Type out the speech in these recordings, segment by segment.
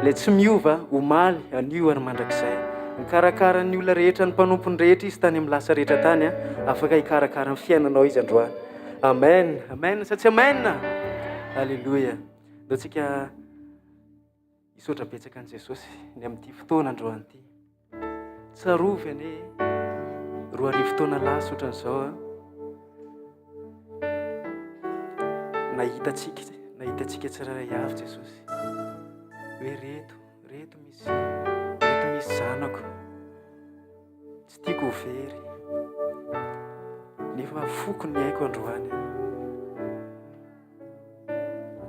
le tsy miova omaly anio ary mandrakizay mikarakara ny olona rehetra ny mpanompony rehetra izy tany amin'ny lasa rehetra tany a afaka hikarakara ny fiainanao izy androany. Amen, amen, satsy amen. Halleloia. Ndao tsika hisaotra betsaka an' Jesosy ny amin'ity fotoana androany ity. Tsarovy ane 2 taona lasa ohatran'izao a nahitatsika tsiraray avy Jesosy hoe reto misy zanako tsy tiako ho very nefa foko ny haiko androany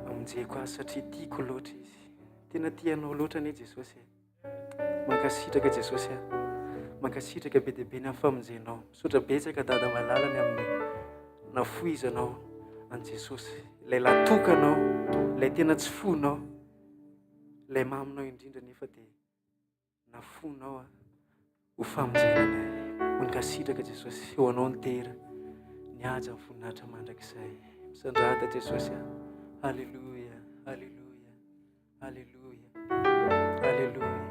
amonjeko azy satria tiako loatra izy. Tena tianao loatra ane Jesosy. Mankasitraka Jesosy mankasitraka be dia be ny amin'ny famonjenao. Misaotra betsaka dada malalany amin'ny nafoizanao an Jesosy, ilay latokanao, ilay tena tsy fonao, ilay maminao indrindra nefa dia nafonao ho famonjenanay. Mankasitraka Jesosy eo anao ny tera ny aja ny voninahitra mandrakizay. Misandrada Jesosy. Halleluia, halleluia, halleluia, halleluia.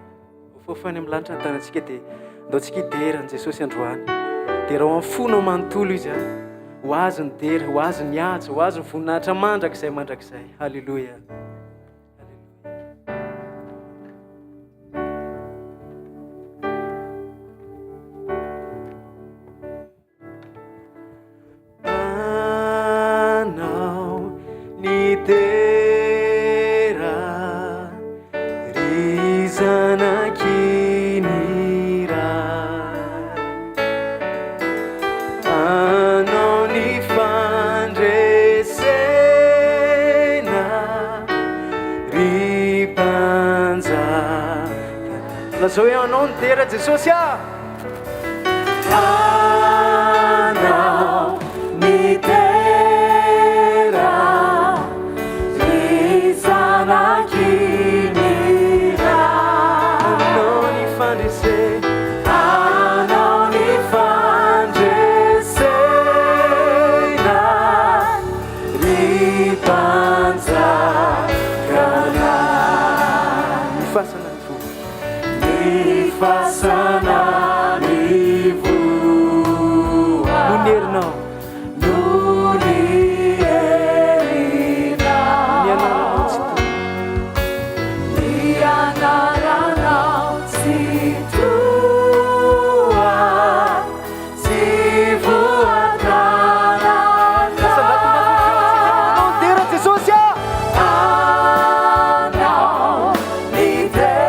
Fofany amin'ny lanitra ny tanantsika dia ndao tsika hidera an Jesosy androany. Dia raha amin'ny manontolo izy ho azy ny dera, ho azy ny aja, ho azy ny voninahitra mandrakizay. Halleluia. Lazao hoe anao ny tera Jesosy anao ny tera ny zanaky ny raha anao ny fandresena anao ny fandresena ry mpanjakana ny fasana fasanany voa nunerinao nunierina ny anaranao tsy toa tsy voatanana anao tera Jesosy anao ny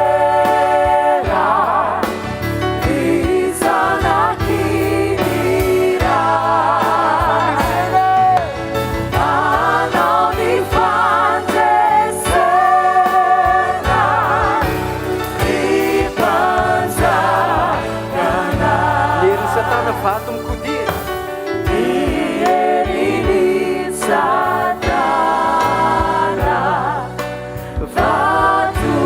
vato mikodia mierini satana vato mikodia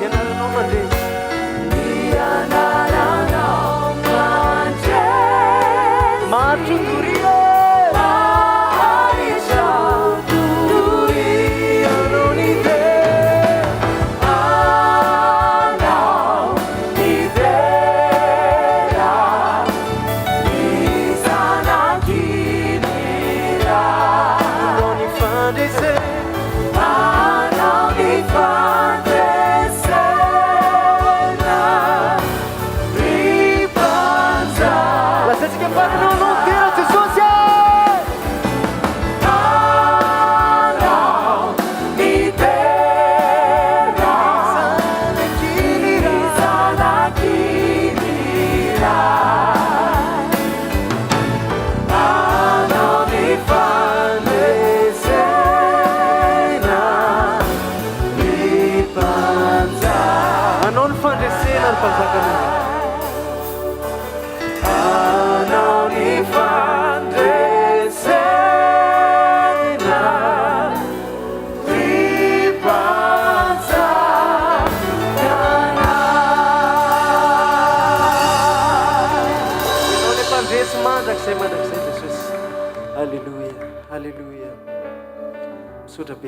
ny anaranao mandresy ny anaranao mandresy matrondoria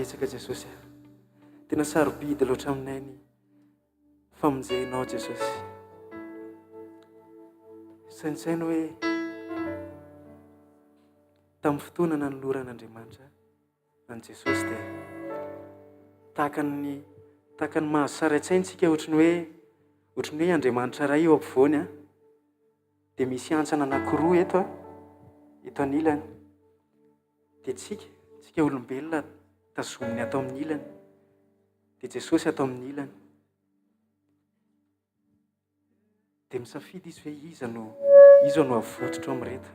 betsaka Jesosy tena sarobidy loatra aminay ny famonjenao Jesosy. Saintsaina hoe tamin'ny fotoana nanoloran'Andriamanitra an Jesosy dia tahaka ny mahasara an-tsaintsika ohatran'ny hoe Andriamanitra ray eo ampovoany dia misy antsana anankiroa eto anilany dia tsika olombelona tazominy atao amin'ny ilany dia Jesosy atao amin'ny ilany dia misafidy izy hoe izo no avototra amin'ireta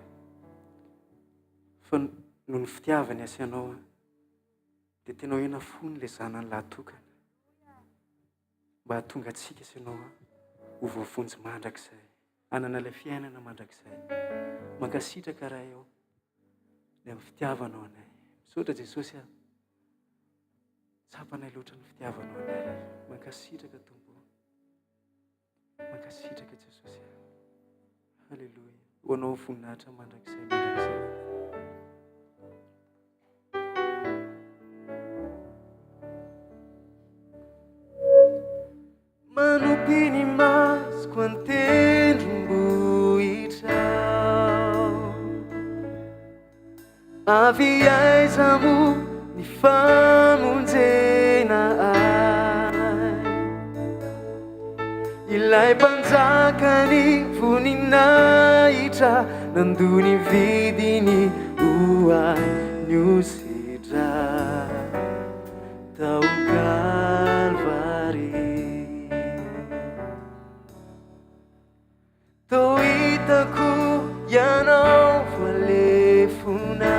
fa noho ny fitiavany asianao dia tena hoe nafony ilay zanany lahatokana mba hahatonga antsika asianao ho voavonjy mandrakizay, hanana ilay fiainana mandrakizay. Mankasitraka raha eo ny amin'ny fitiavanao anay. Misaotra Jesosy tsapanay loatra ny fitiavanao anay. Mankasitraka Tompo, mankasitraka Jesosy. Halleluja. Ho anao voninahitra mandrakizay. Manompi ny masoko antendrombohitrao, avy aiza mo ny famonjena ay, ilay mpanjakany voninahitra nandony vidiny hoay ny osidra tao Kalvary. Toitako ianao voalefona,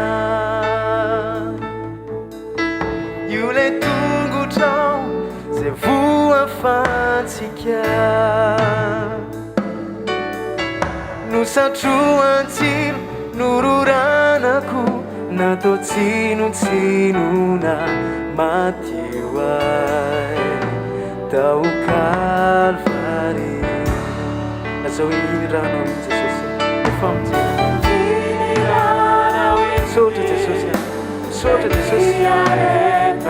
io lay tongotrao zay voafantsika, nosatroan-tsilo nororanako, natao tsinotsinona mateo ay tao Kalvary. Azao iny ranao iny Jesosy efa mijery. Misaotra Jesosy, misaotra Jesosy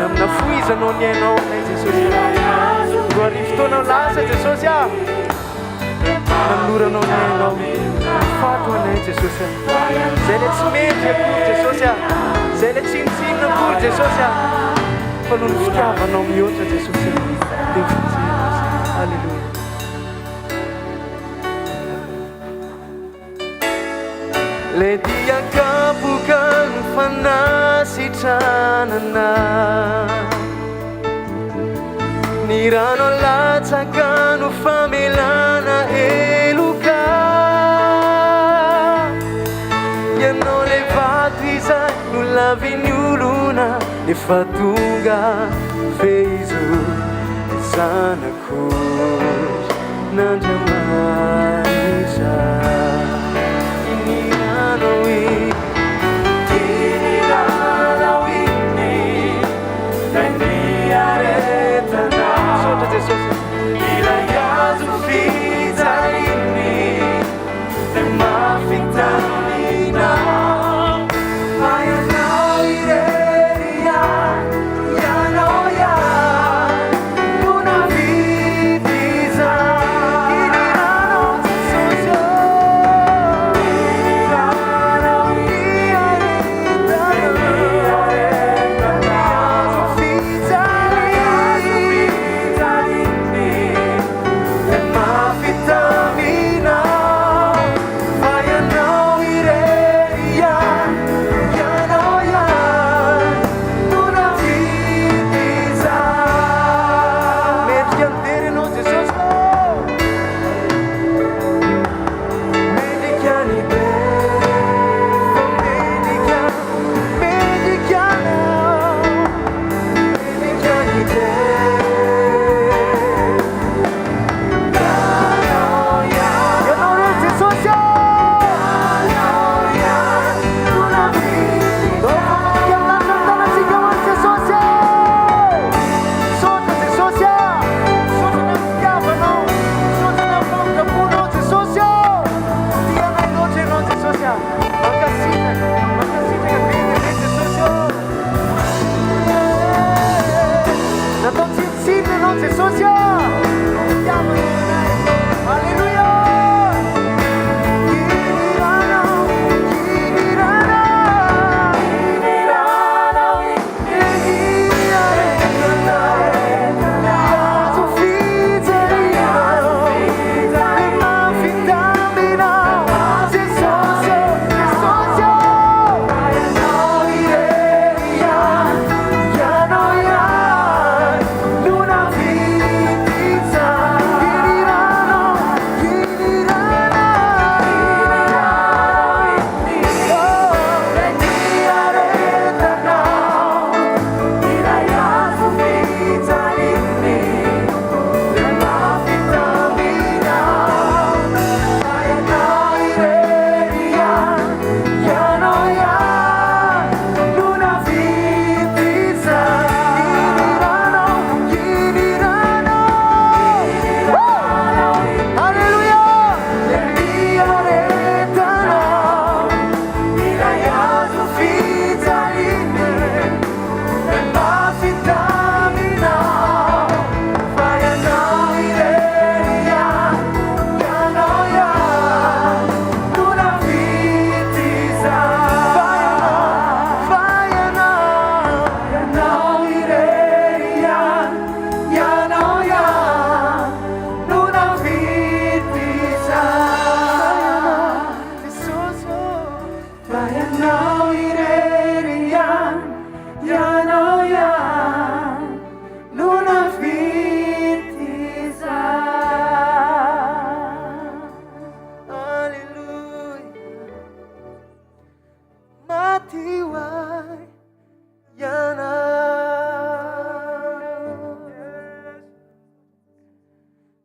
amina foizanao ny ainao nay Jesosy. Roa arivo fotoana lasa Jesosy nanoloranao ny ainao fato anay Jesosy. Zay le tsy mety akory Jesosy, zay le tsinotsinona akory Jesosy, fa noho ny fitiavanao mihoatra Jesosy dia mijery. Halleluja. Le dia kapoka ny fanasitranana, ny rano latsaka no famelana eloka, ianao le vato izay no laviny olona, nefa tonga feizo zanako n'Andriamanitra. Jesosy. Alleluia.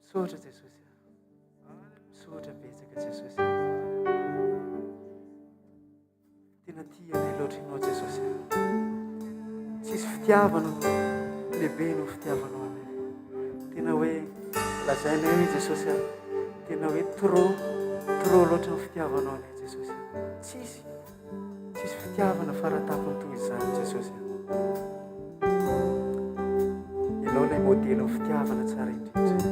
Misaotra Jesosy, misaotra betsaka Jesosy. Tena tianay loatra ianao Jesosy. Tsisy fitiavana lehibe no fitiavanao anay. Tena hoe lazainay hoe Jesosy, tena hoe trop loatra ny fitiavanao anay Jesosy. Tsisy fitiavana faratapony toy izany Jesosy. Ianao ilay modely ny fitiavana tsara indrindra.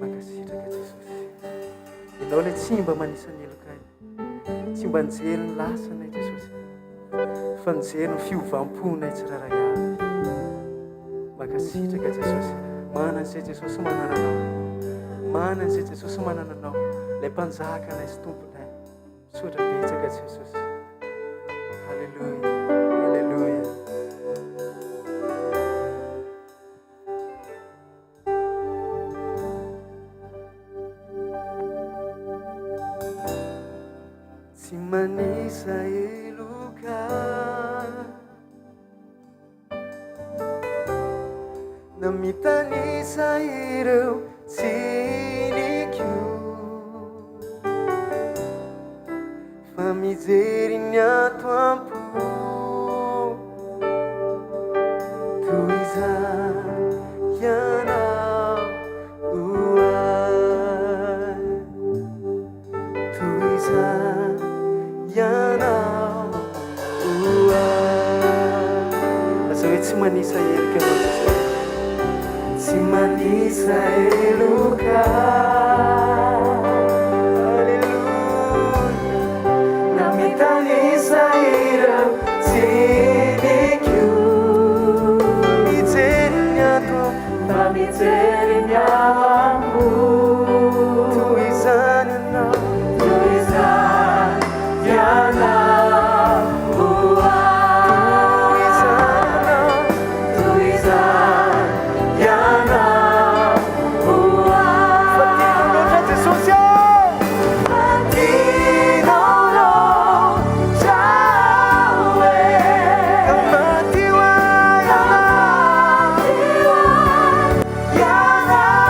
Mankasitraka Jesosy. Ianao ilay tsy mba manisany elokay, tsy mba nijery ny lasanay Jesosy, fa nijery ny fiovam-ponay tsiraray avy. Mankasitraka Jesosy. Manan'izay Jesosy manana anao, manan'izay Jesosy manana anao, ilay mpanjaka anay sy tomponay. Misaotra betsaka Jesosy. Halleluja, halleluja. Tsy manisa eloka na mitanisa ireo tsinikio, fa mijery ny ato ampo toy izany ianao oay, toy izany ianao oay. Aza hoe tsy manisa elika anao Jesosy. Tsy manisa eloka, alleluia, na mitanisa ireo tsinikio, mijery ny ato mba mijery ny ampo toy izany ianao, toy izany ianao oay, toy izany ianao oay. Fatino loatra Jesosy, fatino loatra oe, kamati oay ianao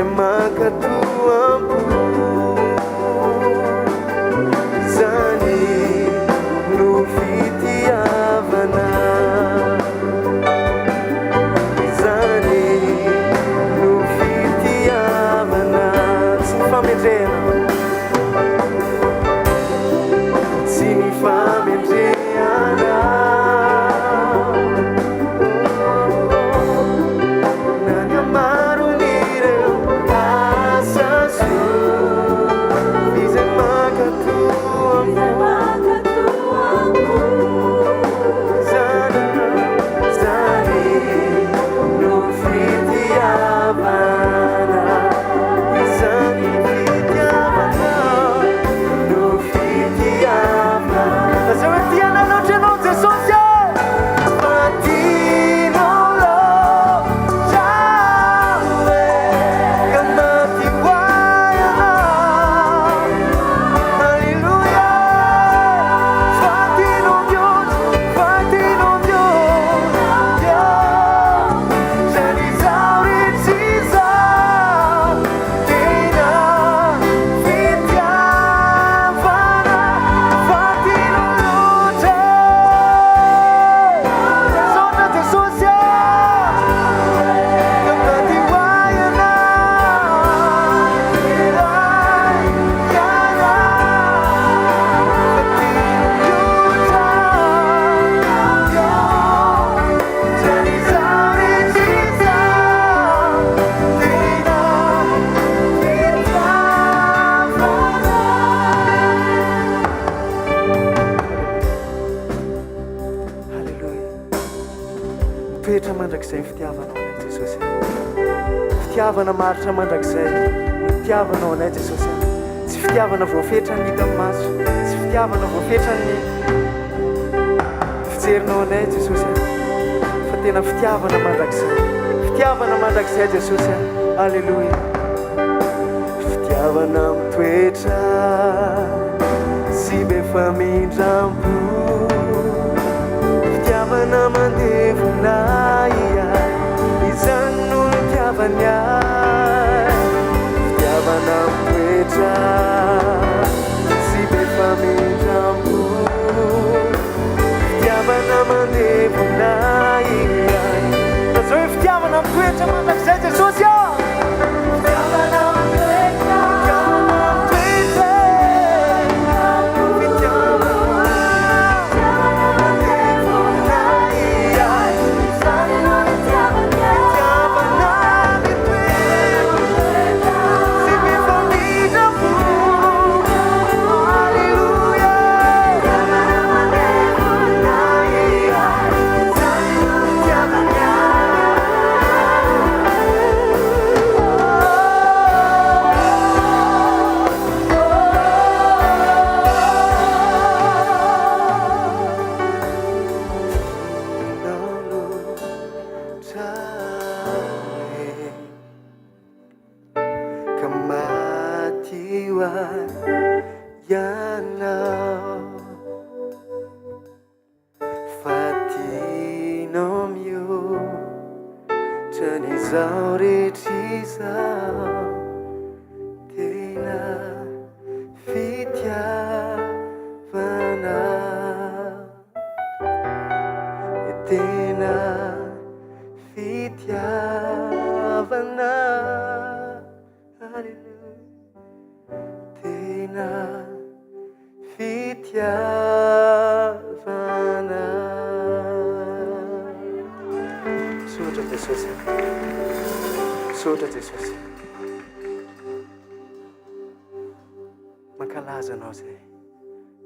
izay mankatoampo izany no fitiavana izany no fitiavana tsy ny famendrena tsy ny famendrehana toetra mandrakizay fitiavanao anay Jesosy fitiavana maritra mandrakizay fitiavanao anay Jesosy tsy fitiavana voafetrany hita amin'ny maso tsy fitiavana voafetrany fijerinao anay Jesosy fa tena fitiavana mandrakizay Jesosy alleluia fitiavana mitoetra sy be famindrampo fitiavana mandevona izany no fitiavany fitiavana mitoetra sy be famindrampo fitiavana mandevona azao hoe fitiavana mitoetra mandrakizay Jesosy Sotra Jesosy mankalaza anao zay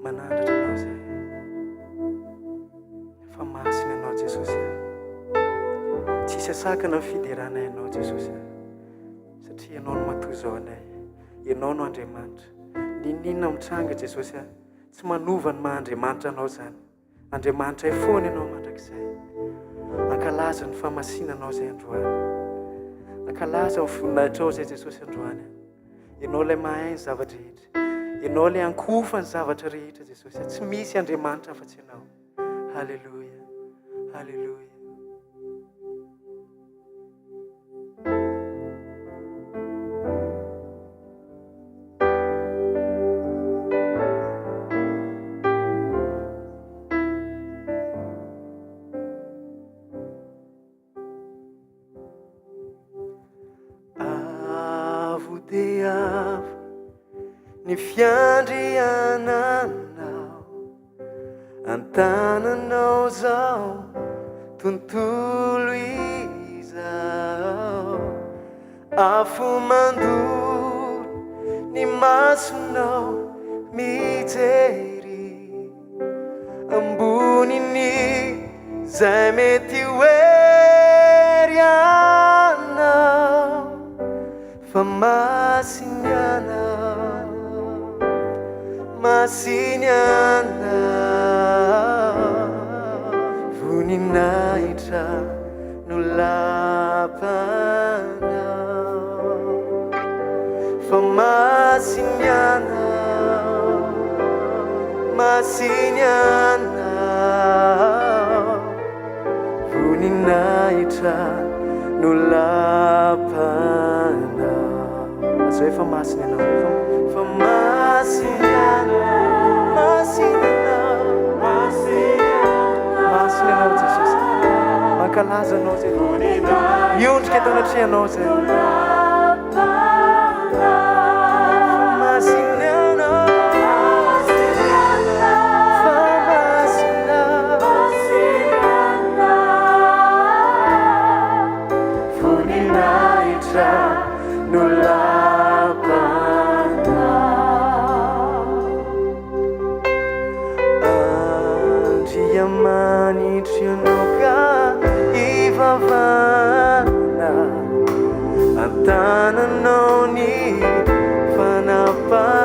manandratra anao zay fa masina anao Jesosy tsisy asakana fideranay anao Jesosy satria ianao no matoy zao anay ianao no Andriamanitra ninona mitranga Jesosy tsy manova ny maha-Andriamanitra anao zany Andriamanitra foana ianao mandrakizay ankalaza ny famasinanao zay androany ankalaza ny voninahitra zay Jesosy androany ianao ilay mahay ny zavatra rehetra ianao ilay ankofa ny zavatra rehetra Jesosy tsy misy Andriamanitra afa-tsy ianao halleluia halleluia ny fiandriananao antananao zao tontolo izao afo mandoro ny masonao mijery amboniny zay mety hoery anao fa masiny anao masiny anao voninahitra no lapanao fa masiny anao masiny anao voninahitra no lapanao zay fa masiny anao fa masiny anao masiny anao masiny anao Jesosy mankalaza anao zay miondrika eto anatrihanao zay masiny anao no lapanao andriamanitranao ka ivavana antananao ny fanapana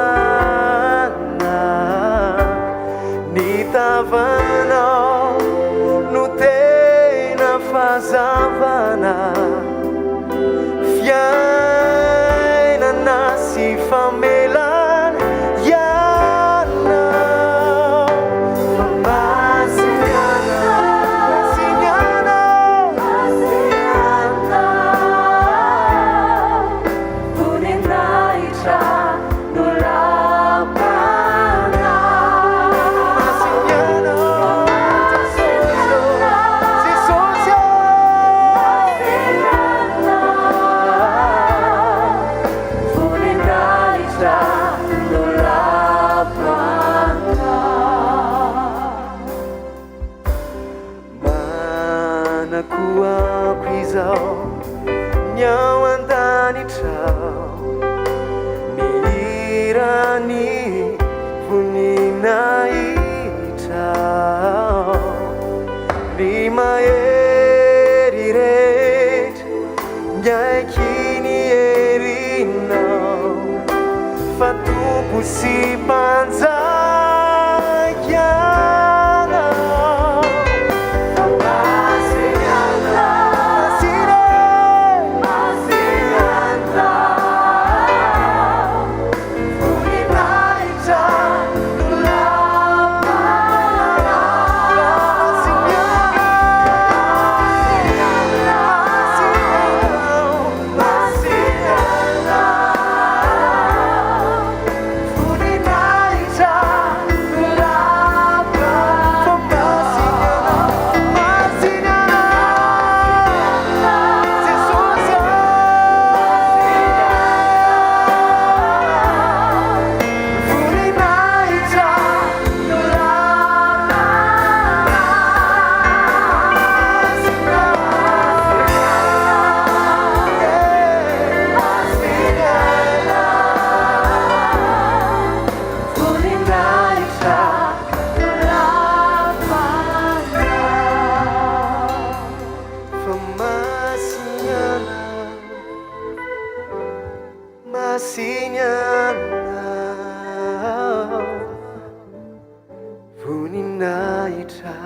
ny tavanao no tena fazavana fiainana sy famelana ianao fa masiny anao voninahitra no lapanao masiny anao Jesosy manako izao ny ao an-danitrao mihirany voninahitra ny mahery rehetra miaiky ny herinao fa tompo sy mpanjaky anao masiny anao voninahitra no lapanao masiny masiny anao voninahitra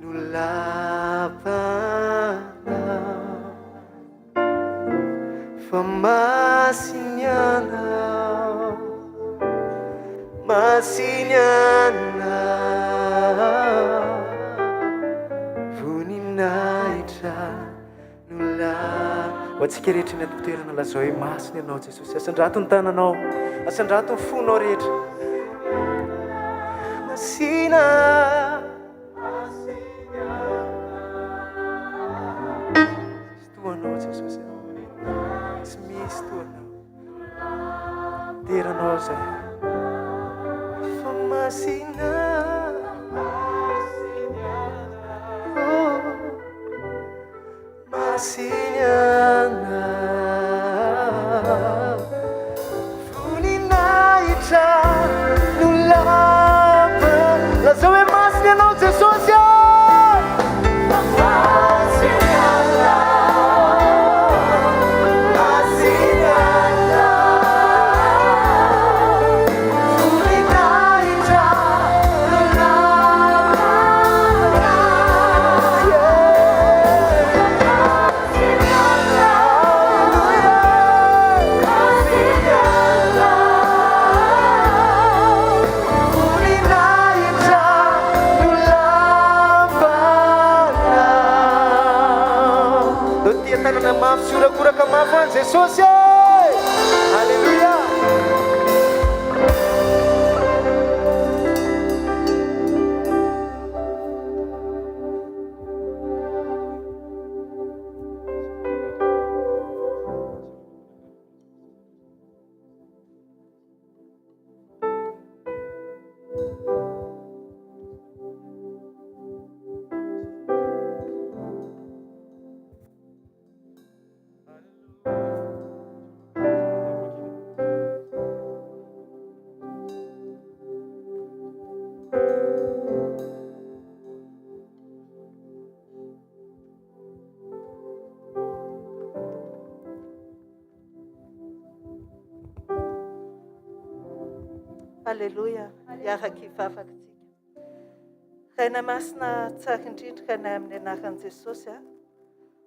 no lapanao fa masiny anao masiny anao voninahitra no lapanao ho antsika rehetra ny atom-toerana lazao hoe masiny anao Jesosy asandrato ny tananao asandrato ny fonao rehetra masina toanao Jesosy tsy misy toanao teranao anao zay fa masina masiniana voninahitra no lava lazao hoe masiny anao Jesosy Siurakuraka mafan Jesosy haleluya Halleluja, iaraka ivavakantsika. Raina masina tsara indrindra ka nay amin'ny anaran'i Jesosy.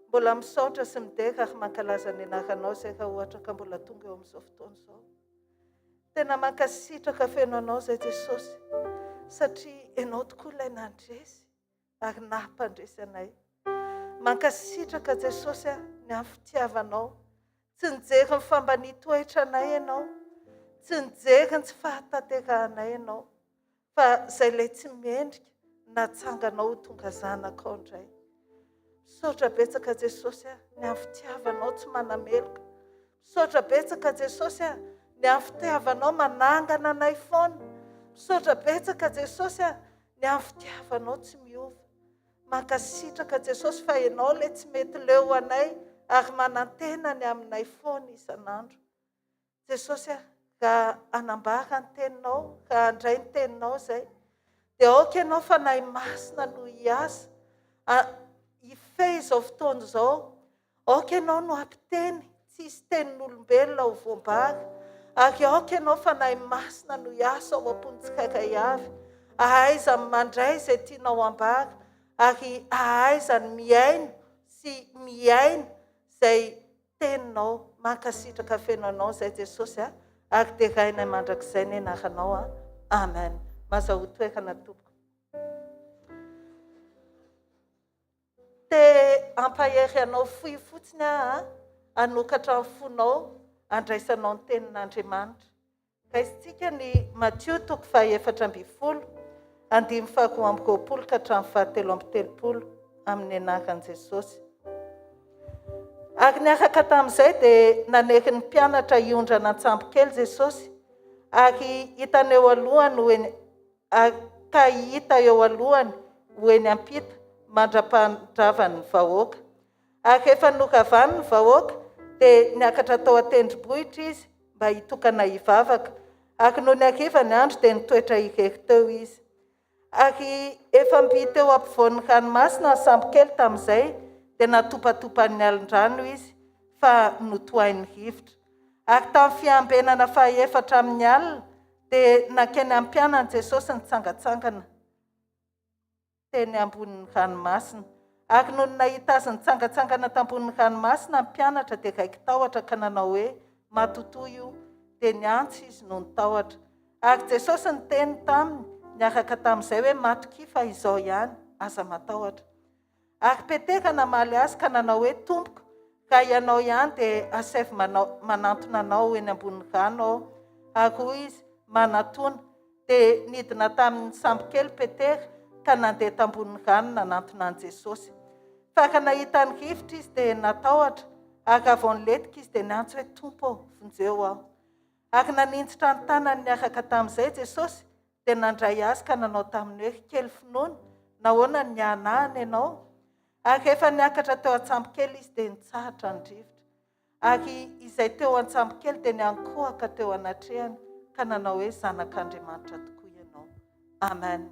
Mbola misaotra sy midera ary mankalaza ny anaranao zay raha ohatra ka mbola tonga eo amin'izao fotoana izao. Tena mankasitraka feno anao zay Jesosy, satria ianao tokoa ilay nandresy ary nampandresy anay. Mankasitraka Jesosy ny amin'ny fitiavanao, tsy nijery ny fambany toetra anay ianao, tsy nijery ny tsy fahataterahanay ianao, fa izay ilay tsy mendrika natsanganao tonga zanakao indray. Misaotra betsaka Jesosy ny amin'ny fitiavanao tsy manameloka. Misaotra betsaka Jesosy ny amin'ny fitiavanao manangana anay foana. Misaotra betsaka Jesosy ny amin'ny fitiavanao tsy miova. Mankasitraka Jesosy fa ianao ilay tsy mety leo anay ary manantena ny aminay foana isan'andro. Jesosy raha anambara ny teninao, raha andray ny teninao zay, dia aoka ianao fa nay masina no hiasa ifehy izao fotoana izao. Aoka ianao no ampiteny, tsisy tenin'olombelona ho voambary. Ary aoka ianao fa nay masina no hiasa ao am-pontsikaray avy, ahaiza mandray izay tianao ambary, ary ahaiza ny miaina sy miaina izay teninao. Mankasitraka feno anao zay Jesosy ary teraina mandrakizay ny anaranao. Amen. Mazaho toerana tompoko. Te ampahery anao fohy fotsiny hanokatra ny fonao andraisanao ny tenin'Andriamanitra. Ka isitsika ny Matthieu 4:20, 5:20 ka 7:30 amin'ny anaran'i Jesosy. Ary niaraka tamin'izay dia nanery ny mpianatra hiondrana an-tsambo kely Jesosy, ary hitany eo alohany ka hita eo alohany hoeny ampita mandra-pandravany ny vahoaka. Ary rehefa nokavany ny vahoaka dia niakatra tao an-tendrombohitra izy mba hitokana hivavaka. Ary no niariva ny andro dia nitoetra irery teo izy. Ary efa mbita eo ampovoan'ny ranomasina ny sambo kely tamin'izay dia natopatopan'ny alin-drano izy fa notohain'ny rivotra. Ary tamin'ny fiambenana faha-efatra amin'ny alina dia nakeny ampianany Jesosy nitsangatsangana teny ambonin'ny ranomasina. Ary no nahita azy nitsangatsangana tambonin'ny ranomasina ny mpianatra dia raiky tahotra ka nanao hoe matotoy io, dia niantso izy no nitahotra. Ary Jesosy niteny taminy niaraka tamin'izay hoe matoky fa izao ihany, aza matahotra. Ary Petera namaly azy ka nanao hoe tompoko, ka ianao ihany dia asevy manantona anao eny ambonin'ny rano aho. Ary hoy izy manatona, dia nidina tamin'ny sambo kely Petera ka nandeha tambonin'ny rano nanantona an Jesosy. Fa ka nahita ny rivotra izy dia natahotra, ary avy ao niletika izy dia niantso hoe tompo, vonjeo aho. Ary nanintsitra ny tanany niaraka tamin'izay Jesosy dia nandray azy ka nanao taminy hoe kely finoana nahoana ny anahany ianao. Ary rehefa niakatra teo an-tsambokely izy dia nitsahatra ny rivotra. Ary izay teo an-tsambokely dia niankohaka teo anatrehany ka nanao hoe zanak'Andriamanitra tokoa ianao. Amen.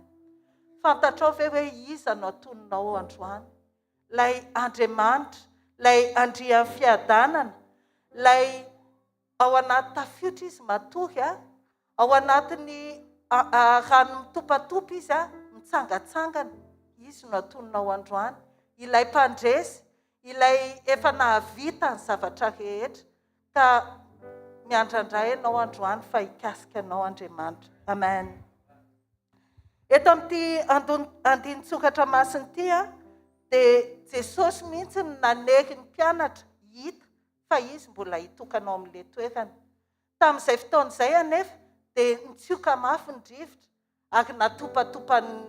Fantatrao ve hoe iza no atononao androany? Lay Andriamanitra, lay andrian'ny fiadanana, lay ao anaty tafiotra izy matory, ao anatiny rano mitopatopa izy mitsangatsangana, izy no atononao androany. Ilay mpandresy, ilay efa nahavita ny zavatra rehetra, ka miandrandray ianao androany fa hikasika anao Andriamanitra. Amen. Eto amin'ity andinin-tsokatra masina ity dia Jesosy mihitsy nanery ny mpianatra hita fa izy mbola hitokanao amin'ilay toerana. Tamin'izay fotoana izay anefa dia nitsioka mafy ny rivotra ary natopatopa ny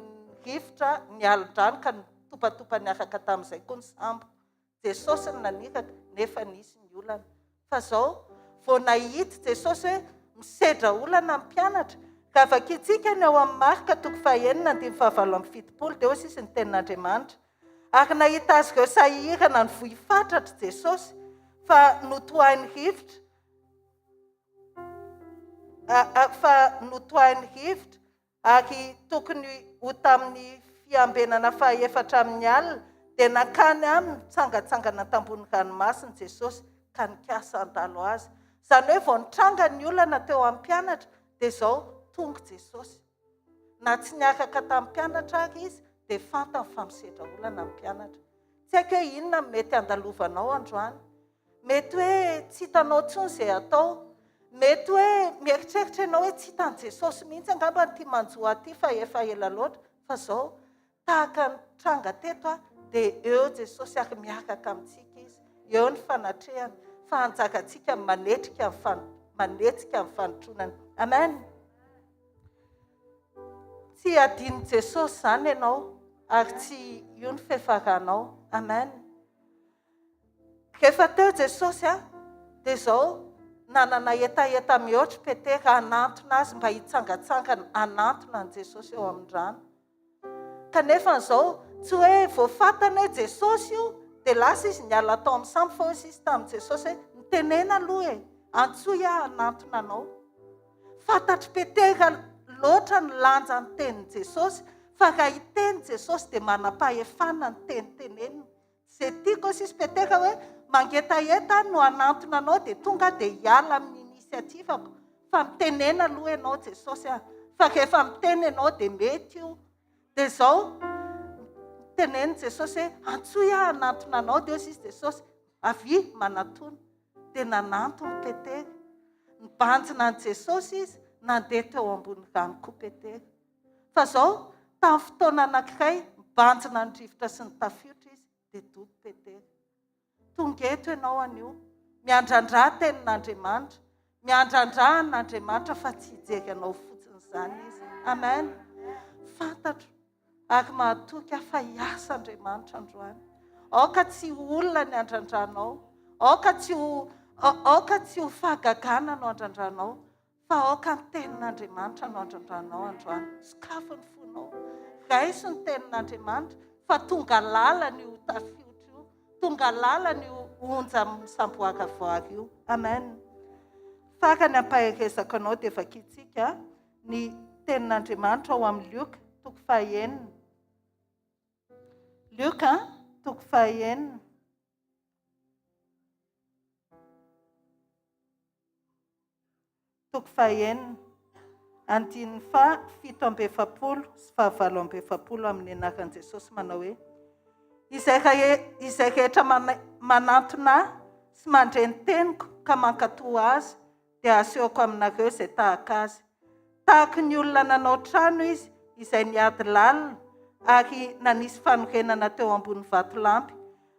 rivotra ny alin-drano ka nitopatopa niaraka tamin'izay koa ny sambo. Jesosy ny naniraka nefa nisy ny olana. Fa izao vao nahita Jesosy hoe misedra olana ny mpianatra ka vakitsika ny ao amin'ny Marka 9:7-7 dia hoy sisy ny tenin'Andriamanitra. Ary nahita azy ireo sahirana ny vohy fatratra Jesosy fa notoahiny rivotra ary tokony ho tamin'ny fiambenana faha-efatra amin'ny alina dia nakany aminy mitsangatsangana tambony ranomasina Jesosy ka nikasa andalo azy. Izany hoe vao nitranga ny olana teo amin'ny mpianatra dia izao tonga Jesosy. Na tsy niaraka tamin'ny mpianatra ary izy dia fantany fa misedra olana amin'ny mpianatra. Tsy haiko hoe inona mety andalovanao androany. Mety hoe tsy hitanao intsony izay atao. Mety hoe mieritreritra ianao hoe tsy hitan'i Jesosy mihitsy angamba ty manjoa aty fa efa ela loatra. Fa izao tahaka ny tranga teto dia eo Jesosy ary miaraka amintsika izy. Eo ny fanatrehany fa hanjakantsika manetsika amin'ny fanotronany. Amen. Tsy adiny Jesosy izany ianao ary tsy io ny fihafaranao. Amen. Rehefa teo Jesosy dia izao nanana etaeta mihoatra Petera hanantona azy mba hitsangatsangana hanantona ny Jesosy eo amin'ny rano. Kanefa izao tsy hoe voafatana hoe Jesosy io dia lasa izy niala tao amin'ny sambo fa hoe sisy tamin'i Jesosy hoe nitenena aloha antsoy hanantona anao. Fantatry Petera loatra ny lanja ny tenin'i Jesosy fa raha hiteny Jesosy dia manam-pahefana ny teniteneniny. Izay tiako sisy Petera hoe mangetaheta no hanantona anao dia tonga dia hiala amin'ny inisiativako fa mitenena aloha ianao Jesosy fa rehefa miteny ianao dia mety io. Dia izao teneny Jesosy hoe antsoy hanantona anao dia sisy Jesosy avy manatona dia nanantona Petera. Nibanjina ny Jesosy izy nandeha teo ambony rano koa Petera. Fa izao tamin'ny fotoana anankiray mibanjina ny rivotra sy ny tafiotra izy dia dobo Petera. Tonga eto ianao anio miandrandra tenin'Andriamanitra, miandrandra an'Andriamanitra fa tsy hijery anao fotsiny izany izy. Amen. Fantatro ary mahatoky fa hiasa Andriamanitra androany. Aoka tsy olona ny andrandranao, aoka tsy ho fahagagana no andrandranao, fa aoka ny tenin'Andriamanitra no andrandranao androany. Sokafo ny fonao, raiso ny tenin'Andriamanitra fa tonga lalany io tafiotra io, tonga lalany io onja misamboaravoary io. Amen. Farany ampaherezaka anao dia vakitsika ny tenin'Andriamanitra ao amin'ny Luka 9. Luka 9. Andininy fa 7:7 sy 8:7 amin'ny anaran'i Jesosy manao hoe izay rehetra manantona sy mandre ny teniko ka mankatoa azy dia asehoko aminareo izay tahaka azy. Tahaka ny olona nanao trano izy izay niady lalina ary nanisy fanorenana teo ambony vatolampy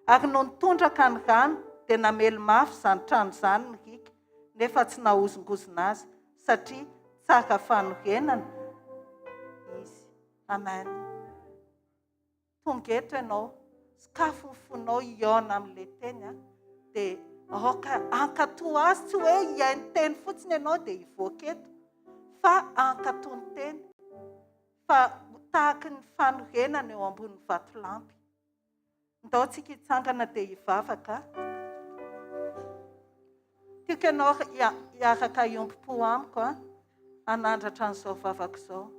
ary no nitondraka ny rano dia namely mafy izany trano izany ny rika nefa tsy nahozongozona azy satria tsara fanorenana izy. Amen. Tonga eto ianao, sakafo ny fonao iona amin'ilay teny dia aoka ankatoa azy tsy hoe iainy teny fotsiny ianao dia hivoaka eto fa ankatoa ny teny fa tahaky ny fanorenana eo ambony vatolampy. Ndao tsika hitsangana dia hivavaka. Tiako ianao hiaraka iompom-po amiko anandratra an'izao vavaka izao.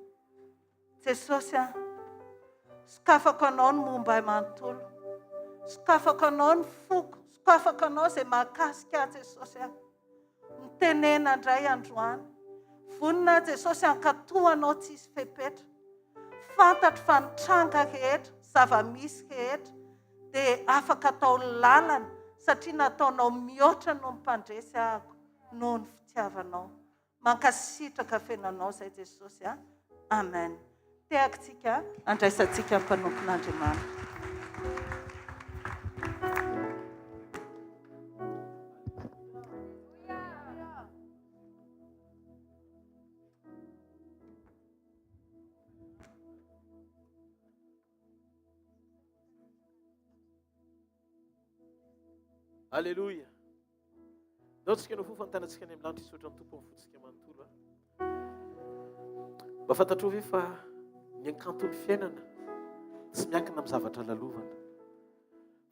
Jesosy sokafako anao ny momba manontolo, sokafako anao ny foko, sokafako anao izay mahakasika Jesosy mitenena indray androany. Vonina Jesosy ankatoa anao tsisy fepetra, fantatro fa nitranga rehetra, zava-misy rehetra dia afaka atao lalana satria nataonao mihoatra no mpandresy ahako noho ny fitiavanao. Mankasitraka fenanao izay Jesosy. Amen. Teakintsika andraisantsika mpanompon'Andriamanitra. Alléluia. Naotsika no fofantanantsika any amin'ny lanitra isotra amin'ny tompo amin'ny fotsika manontolo. Mba fantatrao ve fa ny ankantony fiainana tsy miankina amin'ny zavatra lalovana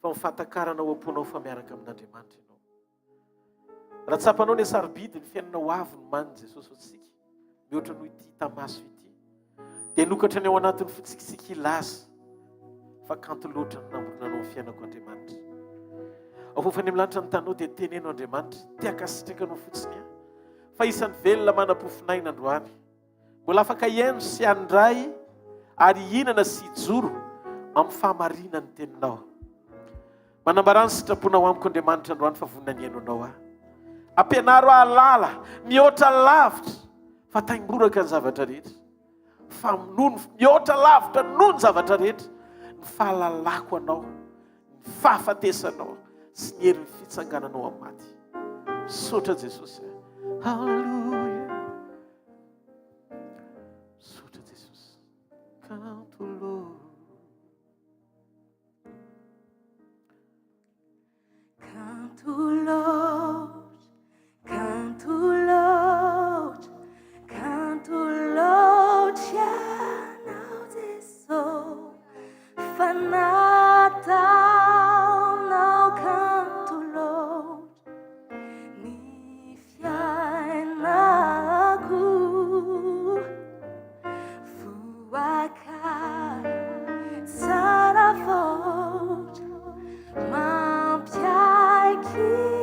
fa mifatakarana ao am-ponao fa miaraka amin'Andriamanitra ianao. Raha tsapanao ny sarobidy ny fiainana ho avy no maniny Jesosy otsika mihoatra noho ity tamaso ity dia nokatra ny ao anatin'ny fotsikitsika ilaza fa kanto loatra ny namborinanao ny fiainako Andriamanitra. Ao fofany amin'ny lanitra ny tanao dia teneno Andriamanitra tiakasitrakanao fotsiny fa isan'ny velona manam-pofinaina androany. Mbola afaka hiaino sy handray ary hinana sy hijoro amin'ny fahamarinana ny teninao. Manambara ny sitraponao amiko Andriamanitra androany fa vonina ny haino anao ampianaro ahalala mihoatra lavitra fa taingoraka ny zavatra rehetra fa mihoatra lavitra noho ny zavatra rehetra ny fahalalako anao, ny fahafatesanao sy ny herin'ny fitsangananao amin'ny maty. Misaotra Jesosy. Hallelujah. Misaotra Jesosy. Canto Lord. Canto Lord. Canto Lord. Canto Lord. Now this soul. Fanata. Mampiakatra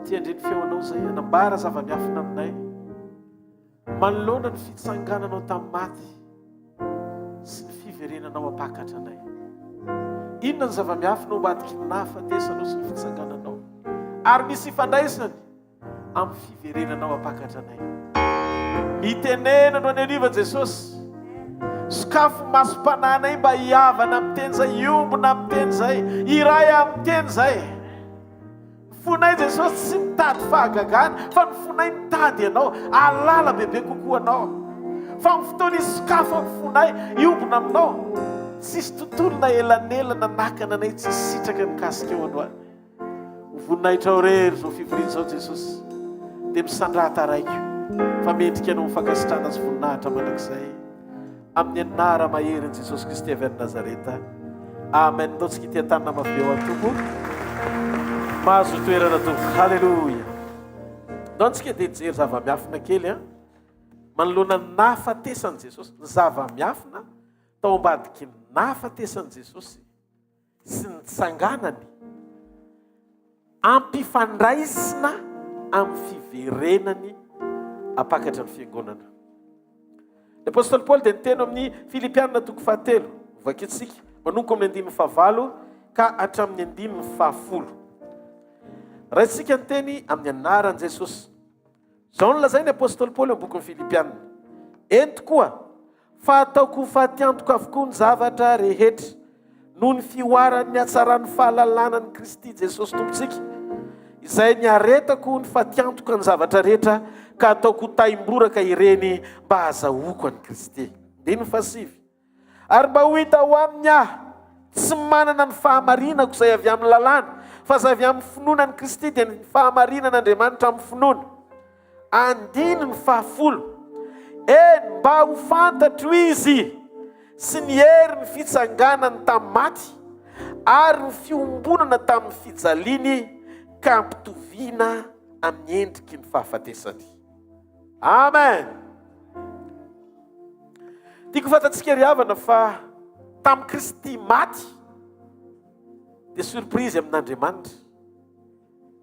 tiandreny feonao zay anambara zava-miafina aminay manoloana ny fitsangananao tamin'ny maty sy ny fiverenanao ampakatra anay. Inona ny zava-miafina ambadiky ny nahafatesanao sy ny fitsangananao ary misy ifandraisany amin'ny fiverenanao ampakatra anay. Mitenenano any ariva Jesosy, sakafo masom-pananay mba hiavana amin'ny teny zay, iombona amin'ny teny zay, iray amin'ny teny zay. Fonay Jesosy tsy mitady fahagagana fa ny fonay mitady ianao, alala bebe kokoa anao. Fa ny fotoana izy sakafo amin'ny fonay iombona aminao, tsisy tontolo na elanelana nakana anay tsy sitraka mikasika eo androany. Voninahitra ao rery zao fivoriana zao Jesosy dia misandrata raiky fa mendrika anao mifankasitrana azy voninahitra mandrakizay amin'ny anara mahery ny Jesosy Kristy avy any Nazareta. Amen. Ataontsika ity an-tanana maveo an-tompo mahazo toerana tompo. Halleluja. Ataontsika dia jery zava-miafina kely manoloana ny nahafatesan'i Jesosy. Ny zava-miafina tao ambadiky ny nahafatesan'i Jesosy sy ny tsanganany ampifandraisina amin'ny fiverenany ampakatra ny fiangonana. Ny apôstôly Paoly dia niteny amin'ny Filipianina 4:7 vakitsika manomboka amin'ny 9:9 ka hatramin'ny 10:10. Raha isika niteny amin'ny anaran'i Jesosy. Zao nolazainy ny apôstôly Paoly amin'ny boky ny Filipianina. Ento koa fa ataoko fatiantoka avokoa ny zavatra rehetra noho ny fioaran'ny hatsaran'ny fahalalana ny Kristy Jesosy tompontsika, izay niaretako ny fatiantoka ny zavatra rehetra ka ataoko taimboraka ireny mba hazahoako an'i Kristy. 10:7. Ary mba ho hita ho amin'ny ahy tsy manana ny fahamarinako izay avy amin'ny lalàna, fa izay avy amin'ny finoana ny Kristy dia ny fahamarinan'Andriamanitra amin'ny finoana. 10:10. Mba ho fantatro izy sy ny hery ny fitsanganany tamin'ny maty ary ny fiombonana tamin'ny fijaliany ka ampitoviana amin'ny endriky ny fahafatesany. Amen. Tiako fantatsika ry havana fa tamin'ny Kristy maty dia surprise amin'Andriamanitra.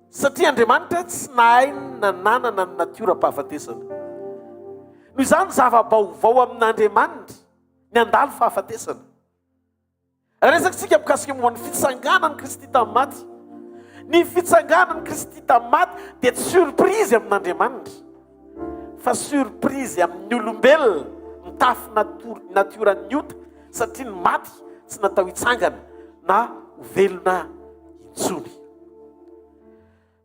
Satria Andriamanitra tsy nahay nananana ny natiora-pahafatesana. Noho izany zava-baovao amin'Andriamanitra ny andalo fahafatesana. Resakitsika mikasika momba ny fitsanganan'i Kristy tamin'ny maty. Ny fitsanganan'i Kristy tamin'ny maty dia tsy surprise amin'Andriamanitra fa surprise amin'ny olombelona mitafy natiorany ota, satria ny maty tsy natao hitsangana na ho velona intsony.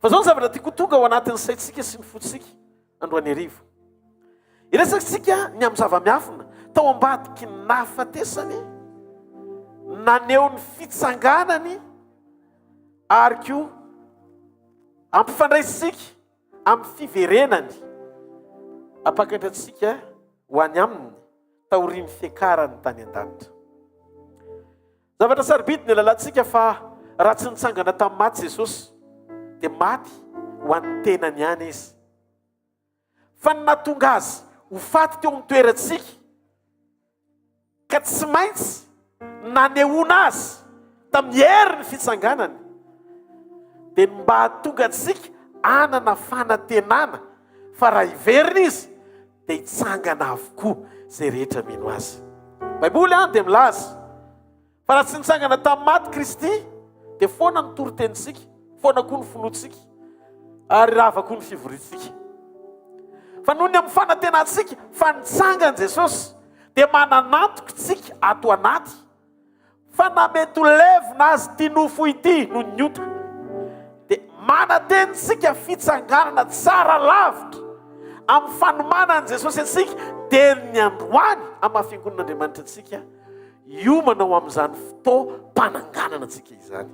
Fa zao ny zavatra tiako tonga ao anatin'ny saitsika sy ny fotsika androany hariva. Iresakitsika ny amin'ny zava-miafina tao ambadiky ny nahafatesany, naneho ny fitsanganany ary koa ampifandraisitsika amin'ny fiverenany ampakatratsika ho any aminy taorian'ny fiakarany tany an-danitra. Zavatra sarobidy ny lalantsika fa raha tsy nitsangana tamin'ny maty Jesosy dia maty ho an'ny tenany ihany izy. Fa ny nahatonga azy ho faty teo amin'ny toerantsika ka tsy maintsy nanehoana azy tamin'ny hery ny fitsanganany dia mba hahatonga antsika anana fanantenana fa raha hiverina izy dia hitsangana avokoa izay rehetra mino azy. Baiboly dia milaza fa raha tsy nitsangana tamin'ny maty Kristy dia foana ny torotenitsika, foana koa ny finoantsika ary rava koa ny fivoriantsika. Fa noho ny amin'ny fanantenantsika fa nitsangana Jesosy dia mananantoko tsika ato anaty fa na mety ho levina azy ty nofo ity noho ny ota dia manatenitsika fitsanganana tsara lavitra amin'ny fanomanan'i Jesosy antsika dia ny androany amin'ny fiangonan'Andriamanitra antsika iomanao amin'izany fotoam-pananganana antsika izany.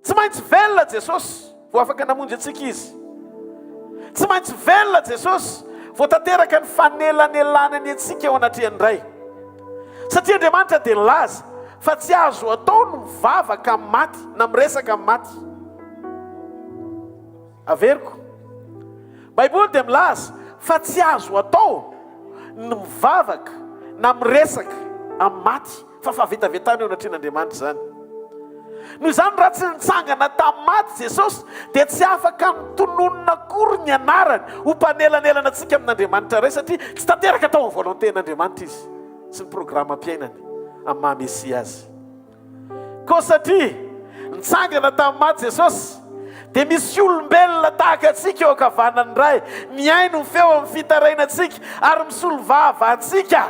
Tsy maintsy velona Jesosy vao afaka namonjy antsika izy. Tsy maintsy velona Jesosy vao tanteraka ny fanelanelana antsika eo anatrehany indray. Satria Andriamanitra dia nilaza fa tsy azo atao no mivavaka amin'ny maty na miresaka amin'ny maty. Averiko. Baiboly dia milaza fa tsy azo atao no mivavaka na miresaka amin'ny maty fa fahavetavetana eo anatrehan'Andriamanitra izany. Noho izany raha tsy nitsangana tamin'ny maty Jesosy dia tsy afaka mitononona akory ny anarany ho mpanelanelana antsika amin'Andriamanitra iray satria tsy tanteraka tao amin'ny volontén'Andriamanitra izy sy ny programa ampiainany amin'ny maha-Mesia azy. Koa satria nitsangana tamin'ny maty Jesosy dia misy olombelona tahaka antsika eo ankavanany iray, miaino ny feo amin'ny fitarainantsika ary misolo vava antsika.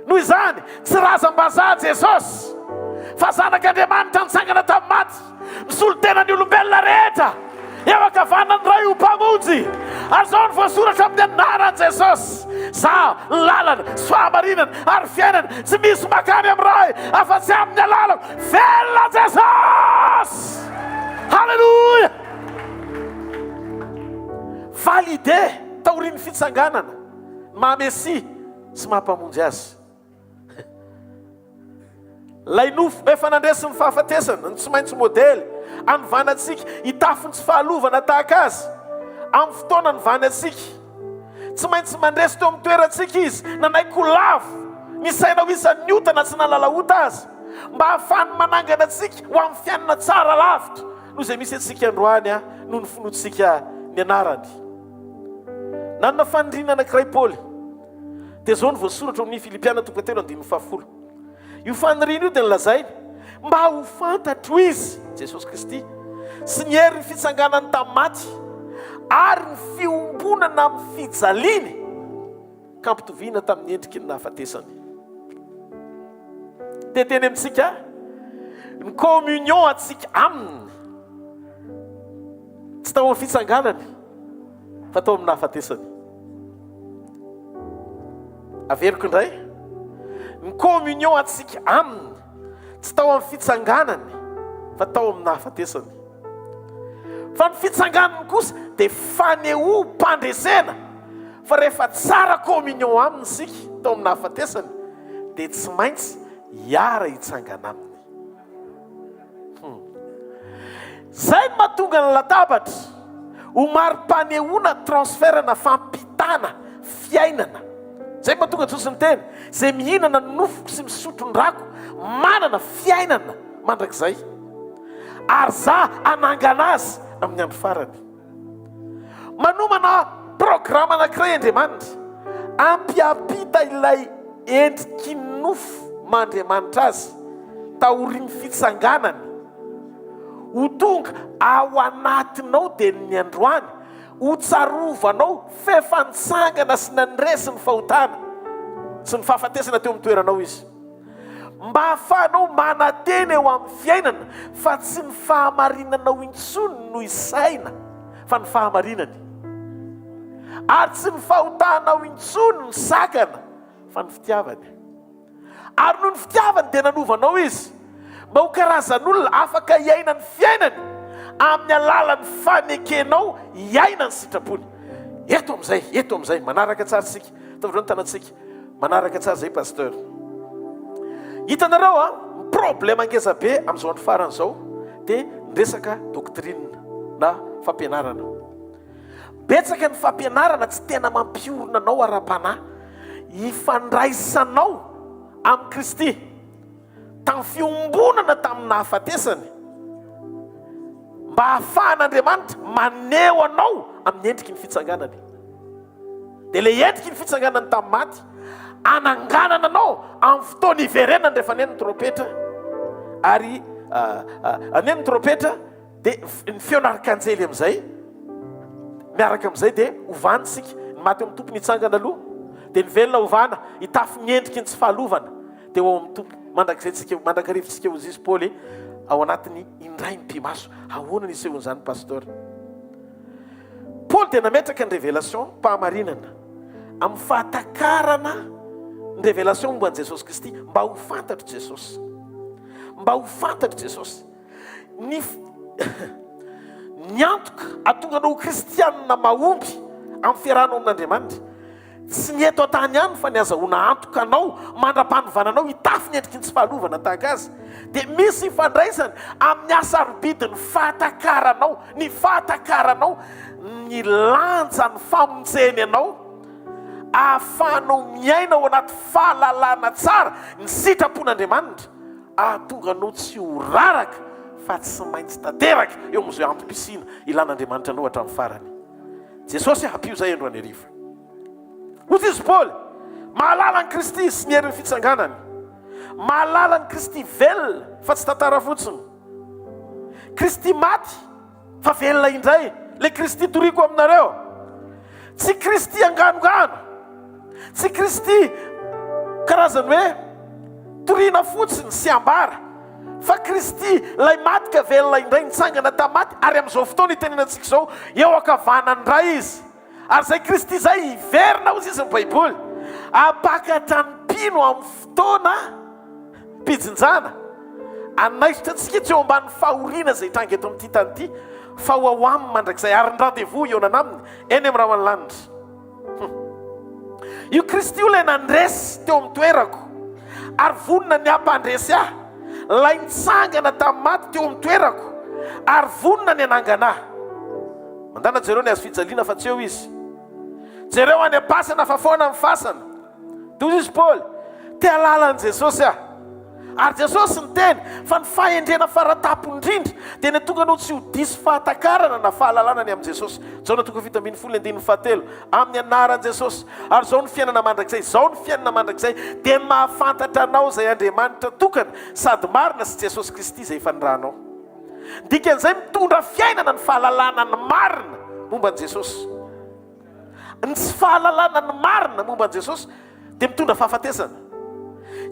Noho izany tsy razam-bazaha Jesosy fa zanak'Andriamanitra nitsangana tamin'ny maty, misolo tena ny olombelona rehetra eo ankavanany iray ho mpamonjy. Ary izao ny voasoratra amin'ny anaran'i Jesosy: za ny lalana sy fahamarinana ary fiainana, tsy misy makany amin'ny ray afa-tsy amin'ny alalako. Velona Jesosy! Halleluja! Valide taorian'ny fitsanganana maha-Mesia sy mahampamonjy azy. Lay nofo efa nandresy ny fahafatesana ny tsy maintsy modely anovanantsika hitafiny tsy fahalovana tahaka azy. Amin'ny fotoana novanantsika tsy maintsy mandresy teo amin'ny toerantsika izy, nanaiko lavo ny saina ho isan'ny otana tsy nalalaota azy, mba hahafahany manangana antsika ho amin'ny fiainana tsara lavitra noho izay misy antsika androany noho ny finoantsika ny anarany. Nanana faniriana anankiray Paoly dia izao ny voasoratra amin'ny Filipiana 3:10. Io faniriana io dia nilazainy mba ho fantatro izy Jesosy Kristy sy ny hery ny fitsanganany tamin'ny maty ary ny fiombonana amin'ny fijaliany ka ampitoviana tamin'ny endriky ny nahafatesany. Dia teny amintsika ny communion atsika aminy tsy tao amin'ny fitsanganany fa tao amin'ny nahafatesany. Averiko indray, ny communion atsika aminy tsy tao amin'ny fitsanganany fa tao amin'ny nahafatesany. Fa ny fitsanganany kosa dia faneho-mpandresena, fa rehefa tsara communion aminy sika tao amin'ny nahafatesany dia tsy maintsy hiara hitsangana aminy. Zay no mahatonga ny latabatra ho mari-panehoana transferana fampitana fiainana. Zay mahatonga Jesosy ny teny: zay mihinana ny nofoko sy misotro ny rako manana fiainana mandrakizay, ary za anangana azy amin'ny andro farany. Manomana programa anankiray Andriamanitra ampiampita ilay endriky nofo mandriamanitra azy taorian'ny fitsanganany ho tonga ao anatinao dia ny androany ho tsarovanao fefantsangana sy nanresy ny fahotana sy ny fahafatesana teo amin'ny toeranao izy, mba hahafahanao manateny eo amin'ny fiainana fa tsy ny fahamarinanao intsony no isaina fa ny fahamarinany, ary tsy ny fahotanao intsony ny sakana fa ny fitiavany. Ary noho ny fitiavany dia nanovanao izy mba ho karazan'olona afaka hiaina ny fiainany amin'ny alalan'ny fanekenao hiaina ny sitrapony. Eto amin'izay manaraka tsara sika tavidreo ny tanantsika, manaraka tsara zay pasteur. Hitanareo problema ngeza be amin'izao andro faran'izao dia resaka doctrine na fampianarana. Betsaka ny fampianarana tsy tena mampiorona anao ara-panahy hifandraisanao amin'ny Kristy tamin'ny fiombonana tamin'ny nahafatesany, mba hahafahan'Andriamanitra maneho anao amin'ny endriky ny fitsanganany. Dia ilay endriky ny fitsanganany tamin'ny maty ananganana anao amin'ny fotoana hiverenany rehefa aneny ny trompetra, ary aneny ny trompetra dia ny feon'arkanjely amin'izay miaraka amin'izay dia hovantsika ny maty amin'ny tompony hitsangana aloha, dia ny velona hovana hitafy ny endriky ny tsy fahalovana dia ho amin'ny tompo. Mandrakarivintsika ho izy Paoly ao anatiny indray ny mpimaso. Ahoana ny isehon'izany pasteur? Paoly dia nametraka ny révélation mpahamarinana amin'ny fahatakarana ny révélation momba an'i Jesosy Kristy mba ho fantatro Jesosy, mba ho fantatro Jesosy. Ny antoka atonga anao kristianina mahomby amin'ny fiarahanao amin'Andriamanitra tsy ny eto an-tany ihany fa ny azahoana antoka anao mandra-panovananao hitafy ny endriky ny tsy fahalovana tahaka azy, dia misy ifandraisany amin'ny asarobidiny fahatakarana ny fahatakarana ny lanja ny famonjeny anao ahafahanao miaina ao anaty fahalalana tsara ny sitrapon'Andriamanitra ahatonga anao tsy ho raraka fa tsy maintsy tanteraka eo amin'izay ampim-pisina ilan'Andriamanitra anao hatramin'ny farany. Jesosy hampio zay androany hariva. Hoy izy Paoly, mahalala ny Kristy sy ny herin'ny fitsanganany, mahalala ny Kristy velona fa tsy tantara fotsiny. Kristy maty fa velona indray. Le Kristy toriko aminareo, tsy Kristy anganogano, tsy Kristy karazany hoe toriana fotsiny sy ambara, fa Kristy lay maty ka velona indray, nitsangana tamaty. Ary amin'izao fotoana itenenantsika zao, eo ankavanany ray izy. Ary zay Kristy zay iverina ozy izy ny Baiboly, apakatra ny mpino amin'ny fotoana mpijinjana. Anaisitra antsika tsy eo ambany fahoriana zay tranga eto amin'ity tany ity, fa ho ao aminy mandrakizay. Ary ny rendez-vous eonana aminy eny amin'ny raha lanitra. Io Kristy io ilay nandresy teo amin'ny toerako, ary vonona ny ampandresy ahy, lay nitsangana tamin'ny maty teo amin'ny toerako, ary vonona ny anangana ahy. Mandana jereo ny azo fijaliana fa tsy eo izy, jereo any am-pasana fa foana amin'ny fasana. Toy izy Paoly, te halalan'i Jesosy aho. Ary Jesosy ny teny fa ny fahendrena faratapo indrindra dia ny tonga anao tsy ho diso fahatakarana na fahalalana ny amin'ny Jesosy. Zao na tonga fito ambin'ny folo andininy fahatelo amin'ny anaran'i Jesosy. Ary zao ny fiainana mandrakizay, zao ny fiainana mandrakizay dia ny mahafantatra anao zay Andriamanitra tokana sady marina sy Jesosy Kristy zay fanindranao. Dikan'izay mitondra fiainana ny fahalalana ny marina momba ny Jesosy. Ny tsy fahalalana ny marina momba ny Jesosy dia mitondra fahafatesana.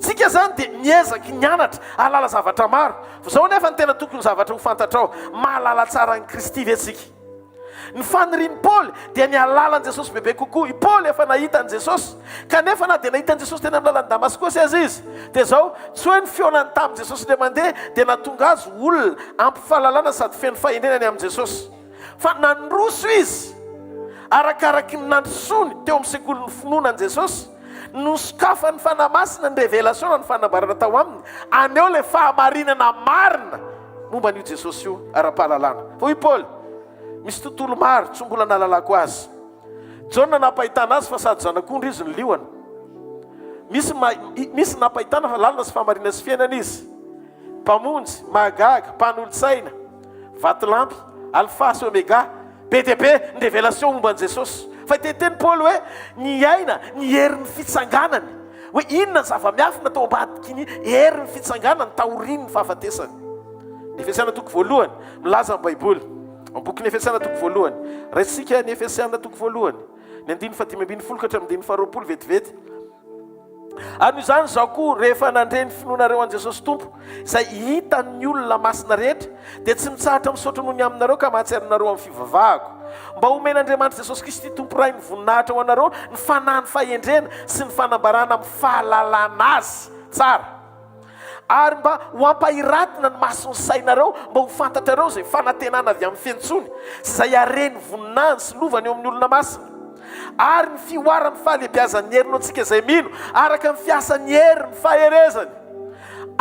Tsika zany dia miezaky nianatra halala zavatra maro. Zao nefa ny tena tokony zavatra ho fantatrao, mahalala tsara ny Kristy ve tsika. Ny fanirian'i Paoly dia ny halalan'i Jesosy bebe kokoa. I Paoly efa nahita ny Jesosy, kanefa na dia nahita ny Jesosy tena amin'ny lalan'ny Damaskosy azy izy. Dia zao tsy hoe ny feonany tamin'ny Jesosy le mandeha dia nahatonga azy olona ampifahalalana sady feno fahendrenany amin'ny Jesosy, fa nandroso izy arakaraky ny nandrosony teo amin'ny sekolin'ny finoana ny Jesosy. Nosokafany fanamasina ny revelation ny fanambarana tao aminy, aneo le fahamarinana marina momba n'io Jesosy io ara-pahalalana. Fa i Paoly misy tontolo maro tsy mbola nahalalako azy. Jaona napahitana azy fa sady zanak'ondry izy ny liona. Misy napahitana fa lalina sy fahamarina sy fiainana izy. Mpamonjy, mahagaga, mpanolo-tsaina, vatolampy, alpha sy omega, be dia be ny revelation momba ny Jesosy. Fa teteny Paoly hoe ny aina ny herin'ny fitsanganany, hoe inona zava-miafina tao ambadiky ny herin'ny fitsanganany taoriny ny fahafatesany. Ny Efesiana toko voalohany milaza amin'ny Baiboly, amin'ny boky ny Efesiana toko voalohany, raisitsika ny Efesiana toko voalohany, ny 15:20 ka 20 vetivety. Ary noho izany zao koa rehefa nandre ny finoanareo an' Jesosy Tompo, izay hitan'ny olona masina rehetra, dia tsy mitsahatra misaotra noho ny aminareo ka mahatsiarinareo amin'ny fivavahako, mba homen'Andriamanitra Jesosy Kristy Tompo ray ny voninahitra ho anareo ny fanahy ny fahendrena sy ny fanambarana amin'ny fahalalana azy tsara, ary mba ho ampahiratina ny mason'ny sainareo, mba ho fantatrareo zay fanantenana avy amin'ny fiantsony sy zay hareny voninahiny sy lovany eo amin'ny olona masina, ary ny fioarany fahalebiazan'ny herinao antsika izay mino araka ny fiasan'ny herin'ny faherezany.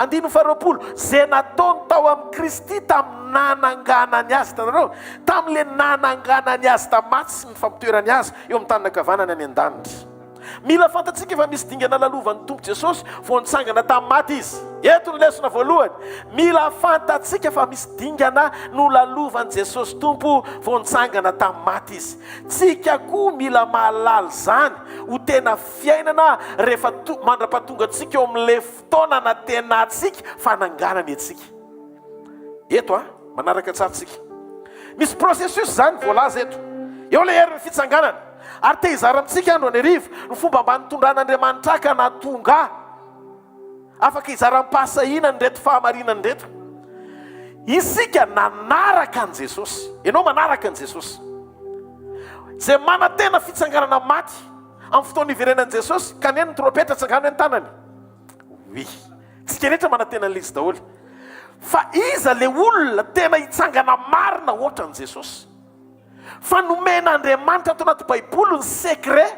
20 zay nataony tao amin'ny Kristy tamin'ny nananganany azy, tanareo, tamin'ile nananganany azy tamaty sy ny fampitoerany azy eo amin'ny tany ankavanany any an-danitra. Mila fantatsika efa misy dingana lalovan'ny Tompo Jesosy vao nitsangana tamin'ny maty izy. Eto ny lesona voalohany, mila fantatsika fa misy dingana no lalovan'i Jesosy Tompo vao nitsangana tamin'ny maty izy. Tsika koa mila mahalala zany ho tena fiainana rehefa mandra-pahatonga antsika eo amin'le fotoana na tena antsika fananganany antsika. Eto manaraka tsara tsika. Misy processus zany voalaza eto. Eo le herin'ny fitsanganana. Ary te hizara amintsika andro any arivo ny fomba mba nitondran'Andriamanitra ka natonga afaka hizara mpasahina ny reto fahamarinany reto. Isika nanaraka an' Jesosy. Ianao manaraka an' Jesosy. Zay mana tena fitsanganana maty amin'ny fotoana hiverenan'i Jesosy, kaneny ny trompetra tsangana ny tanany. Oui, tsika rehetra mana tena an'izy daholo. Fa iza le olona tena hitsangana marina ohatra an' Jesosy. Fa nomen'Andriamanitra ato anaty Baiboly ny secret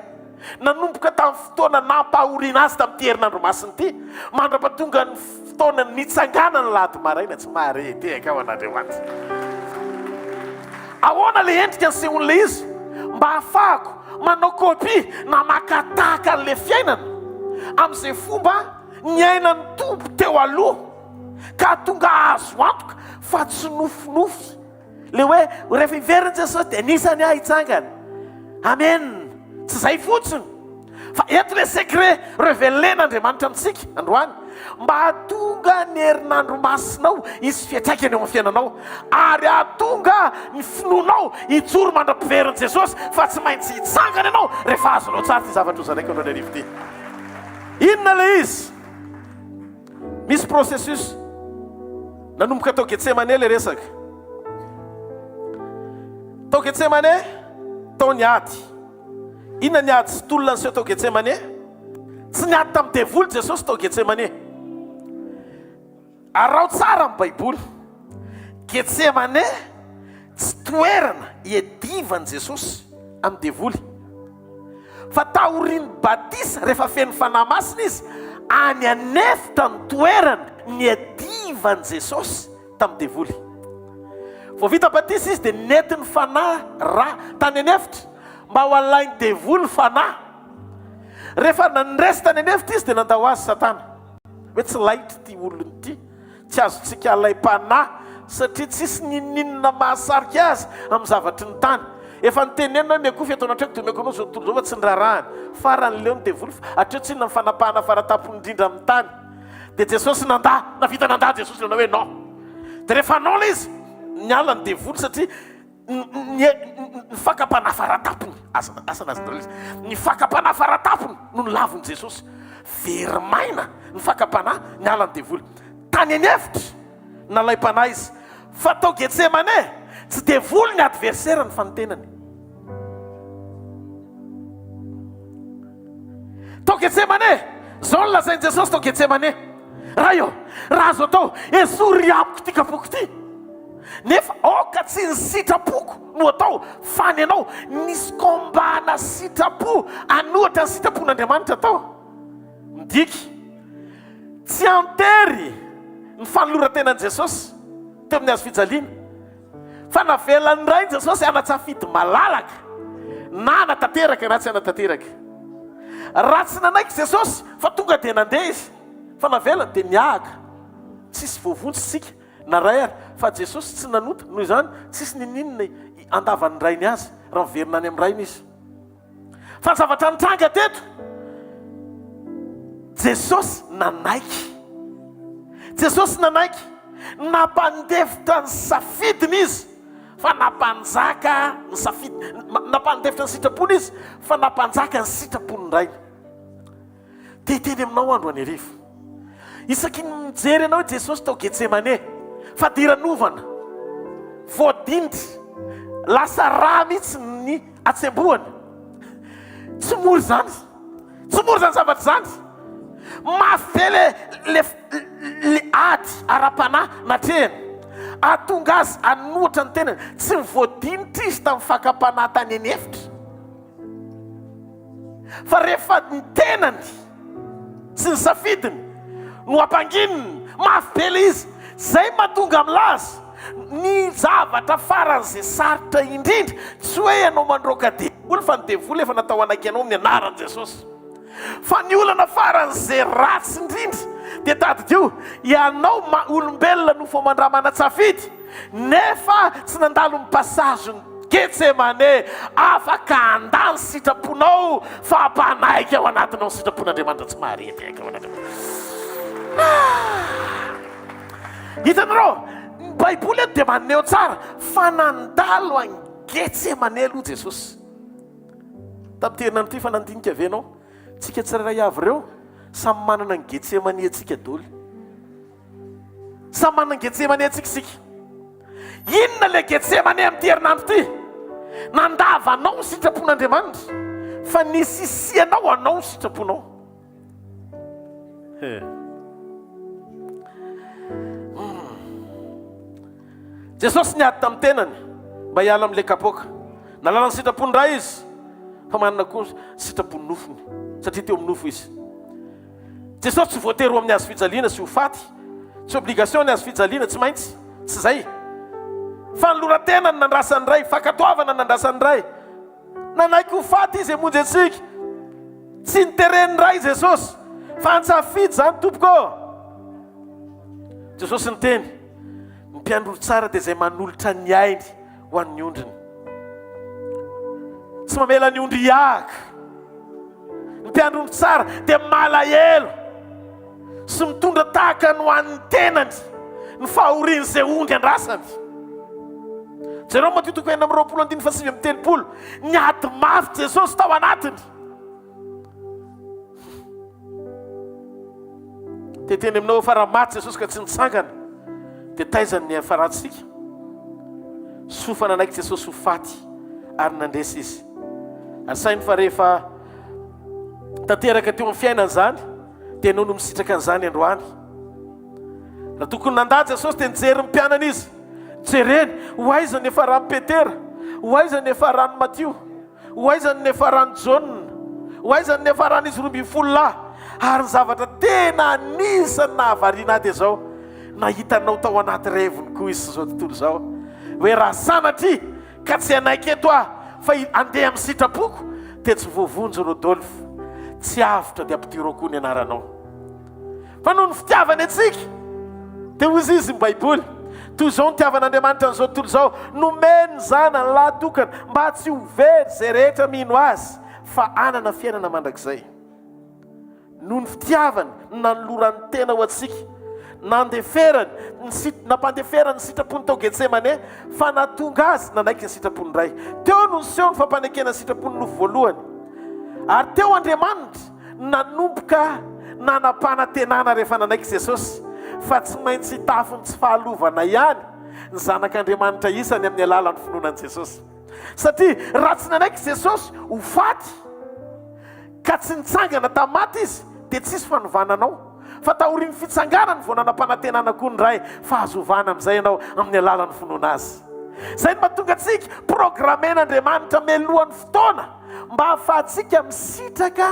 nanomboka tamin'ny fotoana nampahoriana azy tamin'ity herinandro masina ity, mandra-pahatonga ny fotoana nitsangana ny lahady maraina. Tsy marety ka ao an'Andriamanitra. Ahoana le endrika ny sehon'le izy mba ahafahako manao kopy na makataka an'le fiainana amin'izay fomba ny ainan'ny Tompo teo aloha ka tonga azo antoka fa tsy nofinofy le hoe rehefa iveriny Jesosy dia anisany hitsangana. Amen. Tsy zay fotsiny fa eto le secret révélé-n'Andriamanitra amintsika androany mba hatonga ny herinandro masinao isy fiatraikany eo amin'ny fiainanao ary hatonga ny finoanao hijoro mandra-piveriny Jesosy fa tsy maintsy hitsangana ianao rehefa azonao tsara ty zavatra ozaraika anao arivo ty. Inona le izy? Misy processus nanomboka tao Getsemane le resaka. Tao Getsemane tao niady. Inona niady sy tolona nyseho tao Getsemane? Tsy niady tamin'ny devoly Jesosy tao Getsemane. Arao tsara amin'ny Baiboly, Getsemane tsy toerana iadivany Jesosy amin'ny devoly fa taoriany batisa rehefa feno fanahy masina izy any anefitra ny toerana niadivany Jesosy tamin'ny devoly. Vao vita batisa izy dia netiny fanahy raha tany anefitra mba ho alainy devoly fanahy. Rehefa nanresy tany anefitra izy dia nandao azy Satana hoe tsy laitry ty olony ty, tsy azontsika alay-panahy satria tsisy ninninona mahasarika azy amin'ny zavatry ny tany. Efa nitenenina miakofa eto anatreko dia miakoanao zao tontolo zao fa tsy nirarahany farany leo ny devoly hatreotsy inona ny fanapahana faratapony indrindra amin'ny tany. Dia Jesosy navita nandà Jesosy nanao hoe non. Dia rehefa non la izy niala ny devoly satria ny fakapanahy faratapony asanazy izy ny fakapanahy faratapony no nilavony Jesosy. Verimaina ny fakapanahy niala ny devoly tany anefitra nalay-panahy izy. Fa tao Getsemane tsy devoly ny adversaire ny fanotenany. Tao Getsemane zao lazainy Jesosy tao Getsemane raha io raha azo atao esory amiko ty kapoko ty nefa oka tsy ny sitrapoko no atao fa ny anao nisy kombana sitrapo anohatra ny sitrapon'Andriamanitra atao. Midiky tsy antery ny fanoloran-tenan'i Jesosy teo amin'ny azo fijaliana fa navelany ray Jesosy anatsafidy malalaka na anatanteraka na tsy anatanteraka. Raha tsy nanaiky Jesosy fa tonga dia nandeha izy fa navelany dia niaga tsisy voavontsy sika na ray ary fa Jesosy tsy nanota noho izany tsisy nininona andavany rainy azy raha miverinany amin'ny rainy izy. Fa ny zavatra nitranga teto Jesosy nanaiky. Jesosy nanaiky nampandefitra ny safidiny izy fa nampanjaka ny safidiny, nampandefitra ny sitrapony izy fa nampanjaka ny sitrapony rainy. Teteny aminao andro any arivo isaky ny mijery ianao Jesosy tao Getsemane fa diranovana voadindry lasa raha mihitsy ny atsembohany. Tsy mory zany, tsy mory zany zavatra zany. Mafy be le ady ara-panahy natrehany atonga azy anohatra ny tenany. Tsy mivoadinitra izy tamin'ny fakapanahy tany anefitra fa rehefa ny tenany sy ny safidiny no ampangininy mafy be le izy. Zay mahatonga milaza ny zavatra faran'izay sarotra indrindra tsy hoe ianao mandroaka devoly fa ny devoly efa natao anaiky anao amin'ny anaran'i Jesosy. Fa ny olana faran'izay ratsy indrindra dia tadidio ianao olombelona no fo mandramana tsafidy nefa tsy nandalo ny passage ny Getsemane afaka andany sitraponao fa hampanaiky ao anatinao ny sitrapon'Andriamanitra tsy maharety aika ao anatinao. Hitanareo ny Baiboly eto dia maneo tsara fa nandalo any Getsemane aloha Jesosy. Tapiterina n'ity fa nandinika avenao tsika tsirairay avy ireo samy manana ny Getsemane antsika doly. Samy manana ny Getsemane antsika sika. Inona le Getsemane amin'ity herinandro ity? Nandavanao ny sitrapon'Andriamanitra fa nisisianao anao ny sitraponao. Jesosy niady tamin'ny tenany mba hiala amin'ilay kapoaka. Nalala ny sitrapony ray izy fa manana koa sitrapony nofony satria teo amin'ny nofo izy. Jesosy tsy voatery ho amin'ny azo fijaliana sy ho faty, tsy obligation ny azo fijaliana, tsy maintsy, tsy zay. Fa ny loran-tenany nandrasany ray, fankatoavana nandrasany ray. Nanaiky ho faty izy hamonjy antsika. Tsy nitereny ray Jesosy fa antsafidy zany tompoko. Jesosy niteny ny mpiandro tsara dia izay manolotra ny ainy ho an'ny ondriny, tsy mamela ny ondry hiaka. Ny mpiandro tsara dia malahelo sy mitondra tahaka ny ho an'ny tenany ny fahoriany izay ondry andrasany. Jereo matitoko 4:7-8 ny aty mafy Jesosy tao anatiny. Teteny aminao fa raha maty Jesosy ka tsy nitsangana dia taizany ny afaratsika. Sofana anaiky Jesosy ho faty ary nandresy izy. Ary sainy fa rehefa tanteraka teo amin'ny fiainana zany dia noho no misitraka an'izany androany. Raha tokony nandà Jesosy dia nijery ny mpianana izy. Jereny, hoaiza ny efa rano Petera, hoaiza ny efa rano Matio, hoaiza ny efa rano Jaune, hoaiza ny efa rano izy 12 ary ny zavatra tena anisany nahavariana dia zao nahitanao tao anaty revony koa izy zao tontolo zao hoe raha sanatry ka tsy anaiky eto fa andeha amin'ny sitrapoko dia tsy voavonjy Rodolphe, tsy avitra dia ampidirao koa ny anaranao. Fa noho ny fitiavany antsika dia hozy izy ny Baiboly toy izao ny tiavan'Andriamanitra n'izao tontolo zao nomeny zanany lahy tokana mba tsy ho very izay rehetra mino azy fa anana fiainana mandrakizay. Noho ny fitiavany nanolorany tena ho antsika, nampandeferany ny sitrapony tao Getsemane fa natonga azy nanaiky ny sitrapony ray. Teo no niseho ny fampanekena ny sitrapony nofo voalohany ary teo Andriamanitra nanomboka nanam-panantenana rehefa nanaiky Jesosy fa tsy maintsy hitafony tsy fahalovana ihany ny zanak'Andriamanitra isany amin'ny alalan'ny finoanan'i Jesosy. Satria raha tsy nanaiky Jesosy ho faty ka tsy nitsangana tamaty izy dia tsisy fanovananao, fa taorian'ny fitsanganany vao nanam-panantenana koa ny ray fahazovana amin'izay ianao amin'ny alalan'ny finoana azy. Izay no mahatonga antsika programen'Andriamanitra mialohan'ny fotoana mba hahafahantsika misitraka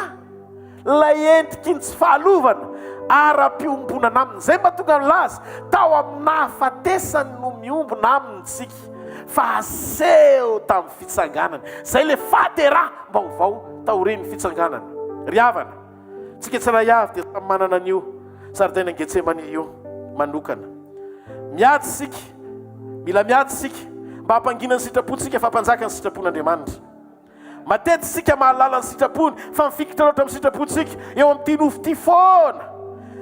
ilay entiky ny tsy fahalovana ara-piombonana aminy. Izay mahatonga milaza tao amin'ny nahafatesany no miombona aminy tsika fa aseho tamin'ny fitsanganany. Izay le fatera vaovao taorian'ny fitsanganana. Ry havana, tsika tsy raha avy dia samy manana an'io zaridaina Getsemane io manokana. Miady sika, mila miady sika mba hampangina ny sitrapontsika fa hampanjaka ny sitrapon'Andriamanitra. Matety sika mahalala ny sitrapony fa mifikitra loatra amin'ny sitrapontsika eo amin'ny tinofo ty foana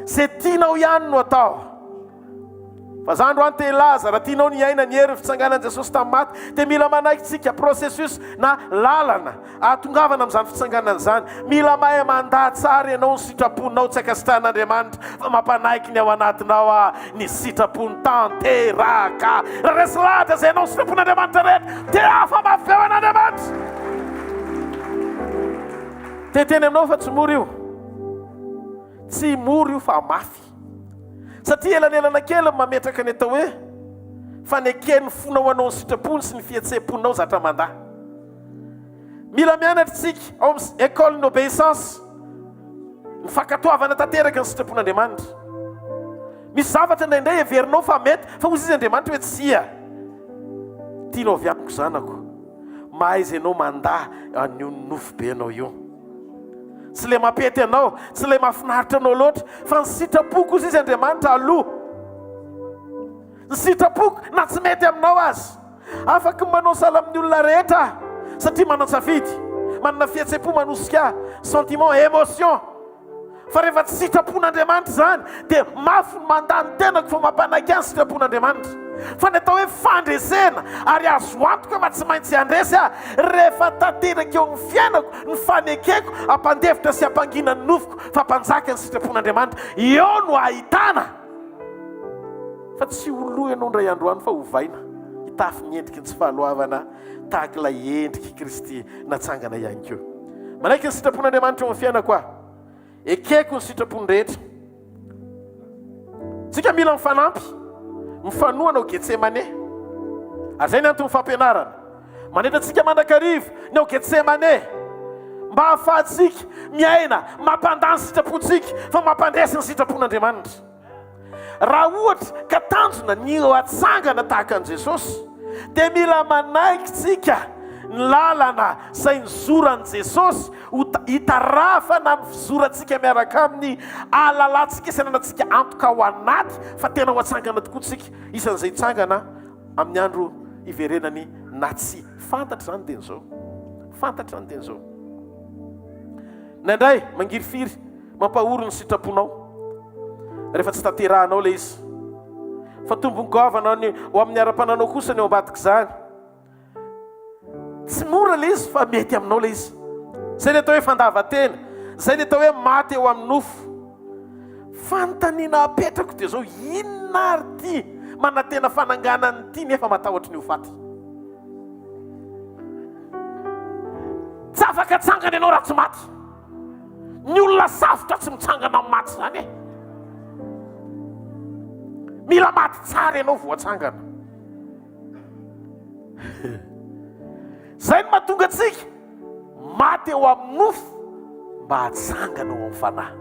izay tianao ihany no atao. Fa za androany te hilaza raha tianao ny aina ny hery ny fitsanganan'i Jesosy tamin'ny maty dia mila manaiky tsika processus na lalana ahatongavana amin'izany fitsanganana izany. Mila mahay mandaa tsara ianao ny sitraponao tsy akasitrahan'Andriamanitra fa mampanaiky ny ao anatinao ny sitrapony tanteraka. Raha resy lahatra izay ianao ny sitrapon'Andriamanitra rehetra dia hafa mafy eo an'Andriamanitra. Teteny aminao fa tsy mora io, tsy mora io fa mafy. Satria elanelana kely mametraka ny atao hoe fanekeny fona ho anao ny sitrapony sy ny fihetseponao zatra mandahy. Mila mianatra tsika ao amin'ny école n'obéissance ny fankatoavana tanteraka ny sitrapon'Andriamanitra. Misy zavatra indraindray heverinao fa mety fa hozy izy Andriamanitra hoe tsia. Tianao avy amiko zanako, mahay izy ianao mandahy an'io nofo be anao io. Tsy le mampety anao, tsy le mahafinaritra anao loatra fa ny sitrapoko izy Andriamanitra aloha. Ny sitrapoko na tsy mety aminao azy afaka manao sala amin'ny olona rehetra satria manan-tsafidy, manana fihetsepo manosika sentiment, émotion. Fa rehefa tsy sitrapon'Andriamanitra zany dia mafy mandany tenako fa mampanaiky ny sitrapon'Andriamanitra. Fa ny atao hoe fandresena ary azo antoka fa tsy maintsy andresy rehefa tanteraka eo amin'ny fiainako ny fanekeko hampandevitra sy hampangina ny nofoko fa hampanjaka ny sitrapon'Andriamanitra. Eo no ahitana fa tsy oloa ianao ndray androany fa hovaina hitafy ny endriky ny tsy fahaloavana tahaka ilay endriky Kristy natsangana ihany keo. Manaiky ny sitrapon'Andriamanitra eo amin'ny fiainako ekeko ny sitrapony rehetra. Tsika mila mifanampy mifanoana ao Getsemane. Ary zay ny antony fampianarana manendra tsika mandrakarivo ny ao Getsemane mba hahafahantsika miaina mampandany sitrapontsika fa mampandresy ny sitrapon'Andriamanitra. Raha ohatra ka tanjona ny ao atsangana tahaka an' Jesosy dia mila manaiky tsika ny lalana zay nizoran' Jesosy hitarafana ny fizorantsika miaraka amin'ny alalantsika sananantsika antoka ao anaty fa tena ho atsangana tokoa tsika isan'izay tsangana amin'ny andro hiverenany na tsy fantatra zany teny zao fantatra ny teny zao nandray mangirifiry mampahoro ny sitraponao rehefa tsy tanterahanao le izy fa tombon-gaovanao ho amin'ny ara-pananao kosa ny ao ambadiky zany tsy mora le izy fa mety aminao le izy zay le atao hoe fandavatena zay le atao hoe maty eo amin'ny nofo fanontaniana apetrako dia zao inona ary ty manantena fananganany ty nefa matahotra ny ho faty tsy afaka tsangana ianao raha tsy maty ny olona safotra tsy mitsangana amin'ny maty zany e mila maty tsara ianao voatsangana zay ny mahatonga antsika maty eo amin'ny nofo mba hatsangana eo amin'ny fanahy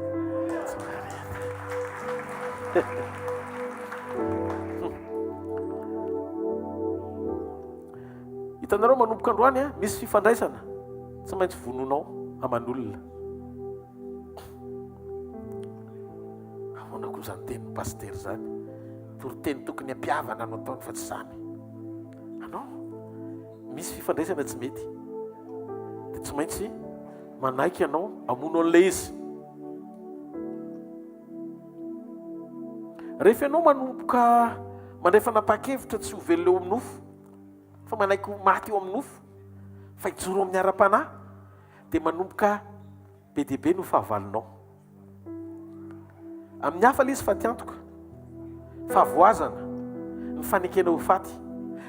hitanareo manomboka androany a misy fifandraisana tsy maintsy vononao aman'olona ahoana koa zany tenin'ny paster zany toriteny tokony ampiavana anao taony fa tsy zany anao misy fifandraisana tsy mety dia tsy maintsy manaiky ianao amono an'ilay izy rehefa ianao manomboka mandray fanapa-kevitra tsy ho velona eo amin'ny nofo fa manaiky maty eo amin'ny nofo fa hijoro amin'ny ara-panahy dia manomboka be dia be no fahavalonao amin'ny hafa ilay izy fa tiantoka fahavoazana ny fanekena ho faty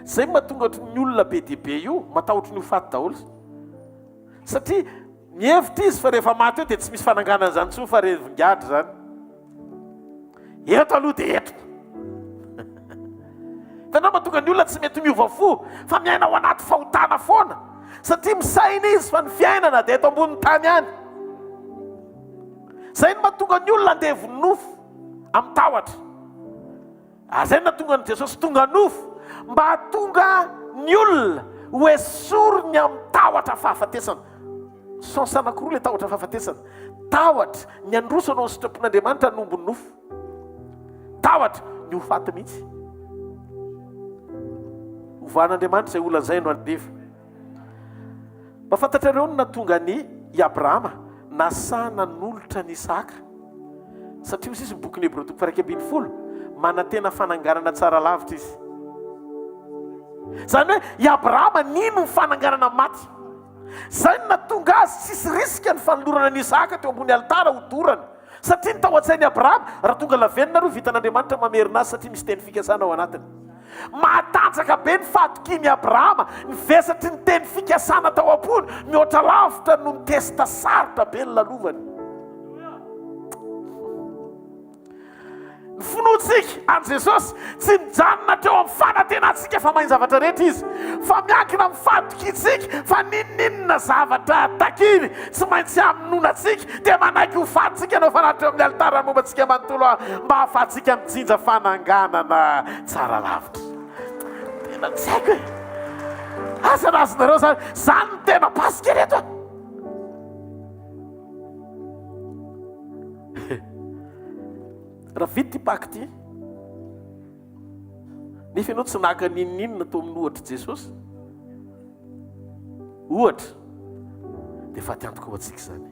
zay mahatonga ny olona be dia be io matahotra ny ho faty daholo satria mihevitra izy fa rehefa maty eo dia tsy misy fananganana zany tsoa fa revongadry zany eto aloha dia eto tanao mahatonga ny olona tsy mety miova fo fa miaina ao anaty fahotana foana satria misaina izy fa ny fiainana dia eto amboniny tany any zay ny mahatonga ny olona andeha vononofo amin'ny tahotra zay ny nahatonga ny Jesosy tonga nofo mba hatonga ny olona ho esoriny amin'ny tahotra fahafatesana sens anankiroa le tahotra fahafatesana tahotra ny androsanao ny sitrapon'Andriamanitra nombony nofo tahotra ny ho faty mihitsy ovan'Andriamanitra zay olana zay no andefa mba fantatrareo no natonga ny i Abrahama nasana n'olotra ny Isaka satria misy ny boky ny Hebreo 1:20 manantena fananganana tsara lavitra izy zany hoe i Abrahama nino ny fananganana maty zay no natonga azy tsisy risika ny fanolorana ny Isaka teo ambony alitara ho dorana satria ny tao an-tsain'ny Abrahama raha tonga lavenina reo vitan'Andriamanitra mamerina azy satria misy teny fikasana ao anatiny mahatanjaka be ny fahatokiany Abrahama ny vesatry ny teny fikasana tao am-pony mihoatra lavitra no ny testa sarotra be ny lalovany ny finoantsika an' Jesosy tsy mijanona teo amin'ny fanantenantsika fa mahay zavatra rehetra izy fa miankina amin'ny fahatokiantsika fa nininona zavatra takiny tsy maintsy amononantsika dia manaiky ho fatsika anao fanateo amin'ny alitara momba antsika manontolo mba hahafatsika mijinja fananganana tsara lavitra tena tsy haiko e azanazonareo zany zany ny tena Paska reto raha vity ty Paska ty nefa ianao tsy naka nininona tao amin'ny ohatra Jesosy ohatra dia fa tiantoka ho antsika zany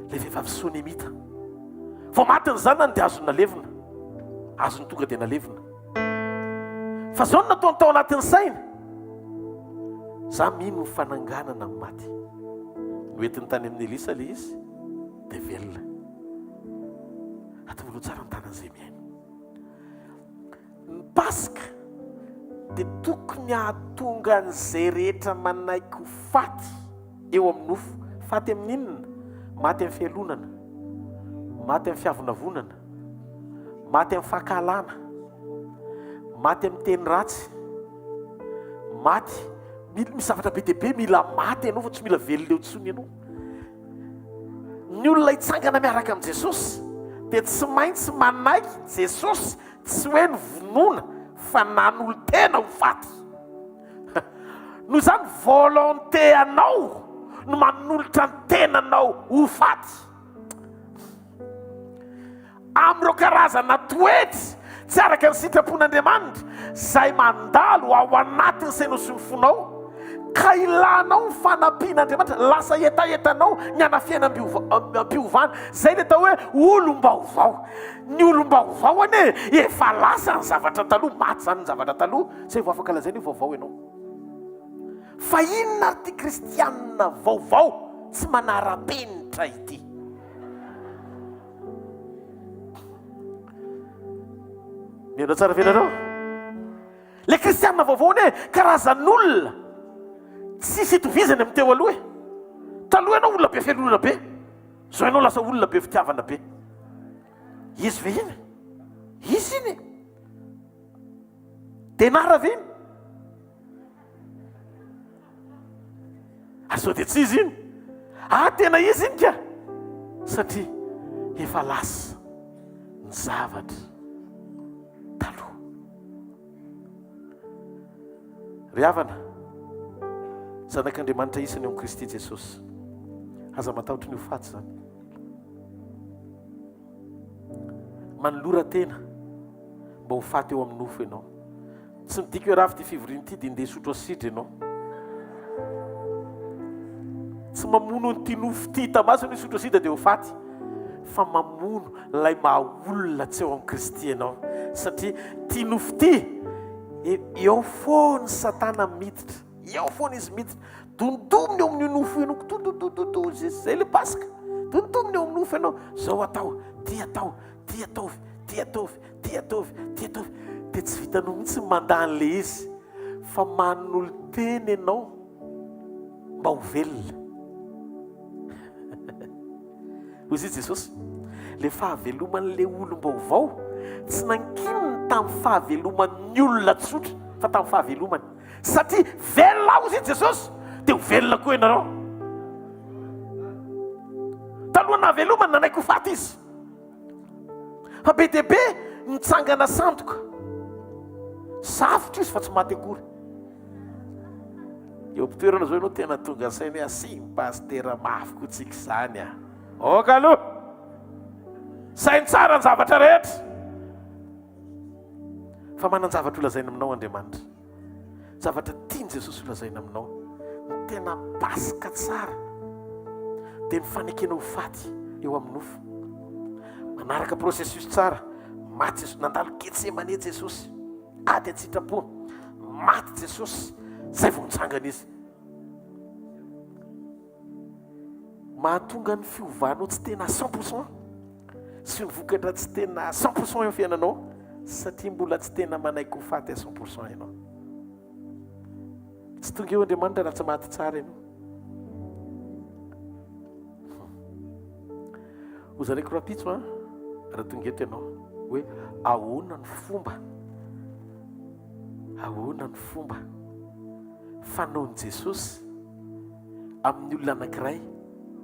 le vehivavy Sonemita vao matiny zany na dia azony nalevina azony tonga dia nalevina fa zao no nataony tao anatin'ny saina za mino ny fananganana amin'ny maty noentiny tany amin'ny Elisa le izy dia velona atovolo tsara ny tanan'izay miaino ny Paska dia tokony hahatonga an'izay rehetra manaiky ho faty eo amin'ny nofo faty amin'ny inona maty amin'ny fialonana maty amin'ny fiavonavonana maty amin'ny fahakalana maty amin'ny teny ratsy maty misy zavatra be dia be mila maty ianao fa tsy mila velona eo tsony ianao ny olona hitsangana miaraka amin'i Jesosy dia tsy maintsy manaiky Jesosy tsy hoe ny vonona fa nan'olo tena ho faty. Noho izany volonté anao no manolotra ny tenanao ho faty. Amin'ireo karazana toetsy tsy araka ny sitrapon'Andriamanitra izay mandalo ao anatiny sainao sy ny fonao, ka ilanao ny fanampian'Andriamanitra, lasa etaetanao ny ana fiainam-piovana. Zay le atao hoe olom-baovao. Ny olom-baovao anie efa lasa ny zavatra taloha, maty zany ny zavatra taloha, tsy vao afaka lazaina io vaovao ianao. Fa inona ty kristianina vaovao tsy manara-penitra ity? Mihena tsara venanao? Le kristianina vaovao anie karazan'olona tsisy itovizany amin'ny teo aloha. Taloha ianao olona be fiangonana be, zao ianao lasa olona be fitiavana be. Izy ve iny? Izy iny denara ve iny? Azao dia tsy izy iny. Tena izy iny ka, satria efa lasa ny zavatra taloha. Ry havana, zanak'Andriamanitra isany eo amin'ny Kristy Jesosy, aza matahotra ny ho faty zany. Manolora tena mba ho faty eo amin'ny nofo ianao. Tsy midika hoe raha ty fivoriny ity dia ndeha sotro asidra ianao. Tsy mamono ny ty nofo ty tamasiny hoe sotro asidra dia ho faty, fa mamono lay mahaolona tsy eo amin'ny Kristy ianao. Satria ty nofo ty eo foany Satana miditra, eo foany izy miditra, dondominy eo amin'ny nofo ianao, tototototo zay le Paska, dondominy eo amin'ny nofo ianao, zao atao, ty ataovy, ty ataovy, ty ataovy, ty ataovy, ty ataovy, dia tsy vitanao mihitsy mandany le izy, fa manolo teny ianao mba ho velona. Hoy izy Jesosy, le fahaveloman'le olom-baovao tsy nankininy tamin'ny fahaveloman'ny olona tsotra, fa tamin'ny fahavelomany. Satria velona hoy izy Jesosy dia ho velona koa ianareo. Taloha nahavelomany nanaiky ho faty izy, fa be dia be nitsangana sandoka, safotra izy fa tsy maty akory. Eo am-pitoerana zao ianao tena tonga saina hoe asiny pastera mafy koa tsika izany a. Oka aloha, sainy tsara ny zavatra rehetra, fa manan-javatra holazaina aminao Andriamanitra. Zavatra tiany Jesosy holazaina aminao, ny tena Paska tsara dia ny fanekenao faty eo amin'ny nofo. Manaraka processus tsara, maty Jesosy, nandalo Getsemane Jesosy, ady an-tsitrapo, maty Jesosy, zay vao nitsangana izy. Mahatonga ny fiovanao tsy tena 100%, sy ny vokatra tsy tena 100% eo fiainanao, satria mbola tsy tena manaiky ho faty 100% ianao. Tsy tonga eo Andriamanitra raha tsy maty tsara ianao. Ozareko rapitso raha tonga eto ianao hoe ahoana ny fomba fanaon'i Jesosy amin'ny olona anankiray